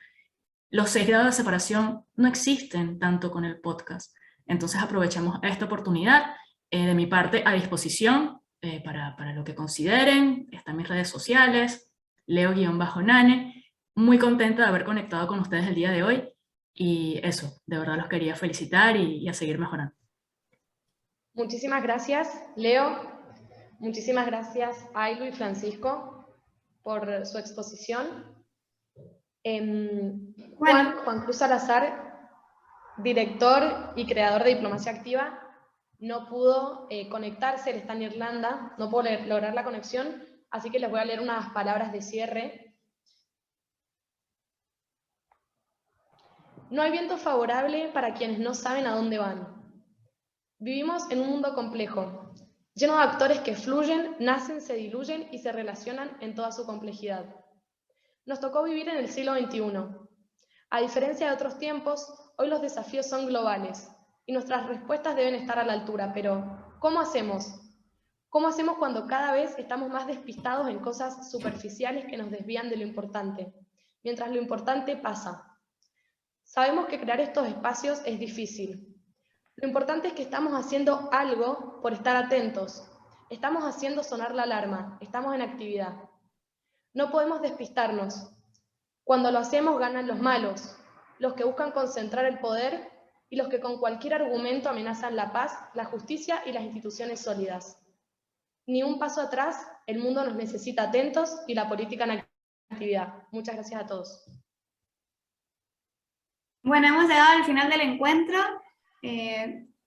Los 6 grados de separación no existen tanto con el podcast. Entonces aprovechemos esta oportunidad. De mi parte, a disposición para lo que consideren. Están mis redes sociales, Leo_Nane. Muy contenta de haber conectado con ustedes el día de hoy. Y eso, de verdad los quería felicitar y a seguir mejorando. Muchísimas gracias, Leo. Muchísimas gracias, Aylu y Francisco, por su exposición. Juan Cruz Salazar, director y creador de Diplomacia Activa, no pudo conectarse, él está en Irlanda, no pudo lograr la conexión, así que les voy a leer unas palabras de cierre. No hay viento favorable para quienes no saben a dónde van. Vivimos en un mundo complejo, lleno de actores que fluyen, nacen, se diluyen y se relacionan en toda su complejidad. Nos tocó vivir en el siglo XXI. A diferencia de otros tiempos, hoy los desafíos son globales y nuestras respuestas deben estar a la altura, pero ¿cómo hacemos? ¿Cómo hacemos cuando cada vez estamos más despistados en cosas superficiales que nos desvían de lo importante, mientras lo importante pasa? Sabemos que crear estos espacios es difícil. Lo importante es que estamos haciendo algo por estar atentos. Estamos haciendo sonar la alarma, estamos en actividad. No podemos despistarnos. Cuando lo hacemos ganan los malos, los que buscan concentrar el poder y los que con cualquier argumento amenazan la paz, la justicia y las instituciones sólidas. Ni un paso atrás, el mundo nos necesita atentos y la política en actividad. Muchas gracias a todos. Bueno, hemos llegado al final del encuentro.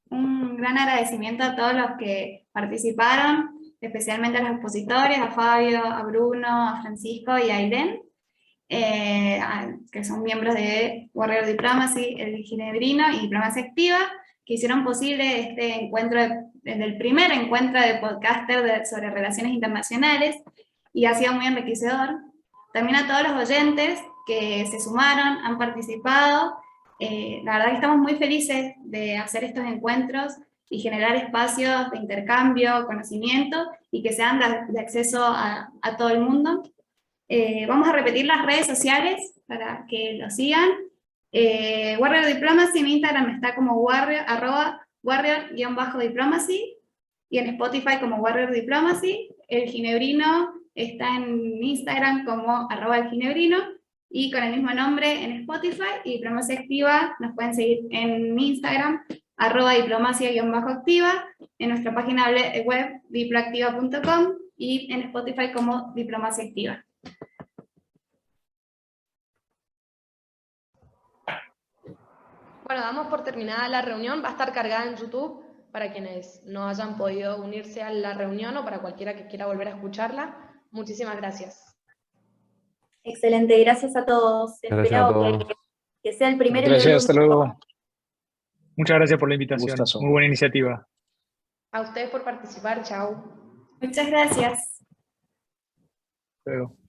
Un gran agradecimiento a todos los que participaron, especialmente a los expositores, a Fabio, a Bruno, a Francisco y a Irene, que son miembros de Warrior Diplomacy, el Ginebrino y Diplomacia Activa, que hicieron posible este encuentro, el primer encuentro de podcaster sobre relaciones internacionales, y ha sido muy enriquecedor. También a todos los oyentes que se sumaron, han participado. La verdad que estamos muy felices de hacer estos encuentros y generar espacios de intercambio, conocimiento, y que sean de acceso a todo el mundo. Vamos a repetir las redes sociales para que lo sigan. Warrior Diplomacy en Instagram está como @warrior_diplomacy, y en Spotify como Warrior Diplomacy. El Ginebrino está en Instagram como @elginebrino, y con el mismo nombre en Spotify. Y Diplomacia Activa nos pueden seguir en Instagram, @diplomacia_activa, en nuestra página web diploactiva.com, y en Spotify como Diplomacia Activa. Bueno, damos por terminada la reunión. Va a estar cargada en YouTube para quienes no hayan podido unirse a la reunión o para cualquiera que quiera volver a escucharla. Muchísimas gracias. Excelente, gracias a todos. Gracias a Espero todos. que sea el primero. Gracias, hasta luego. Muchas gracias por la invitación. Gustazo. Muy buena iniciativa. A ustedes por participar. Chao. Muchas gracias. Hasta luego.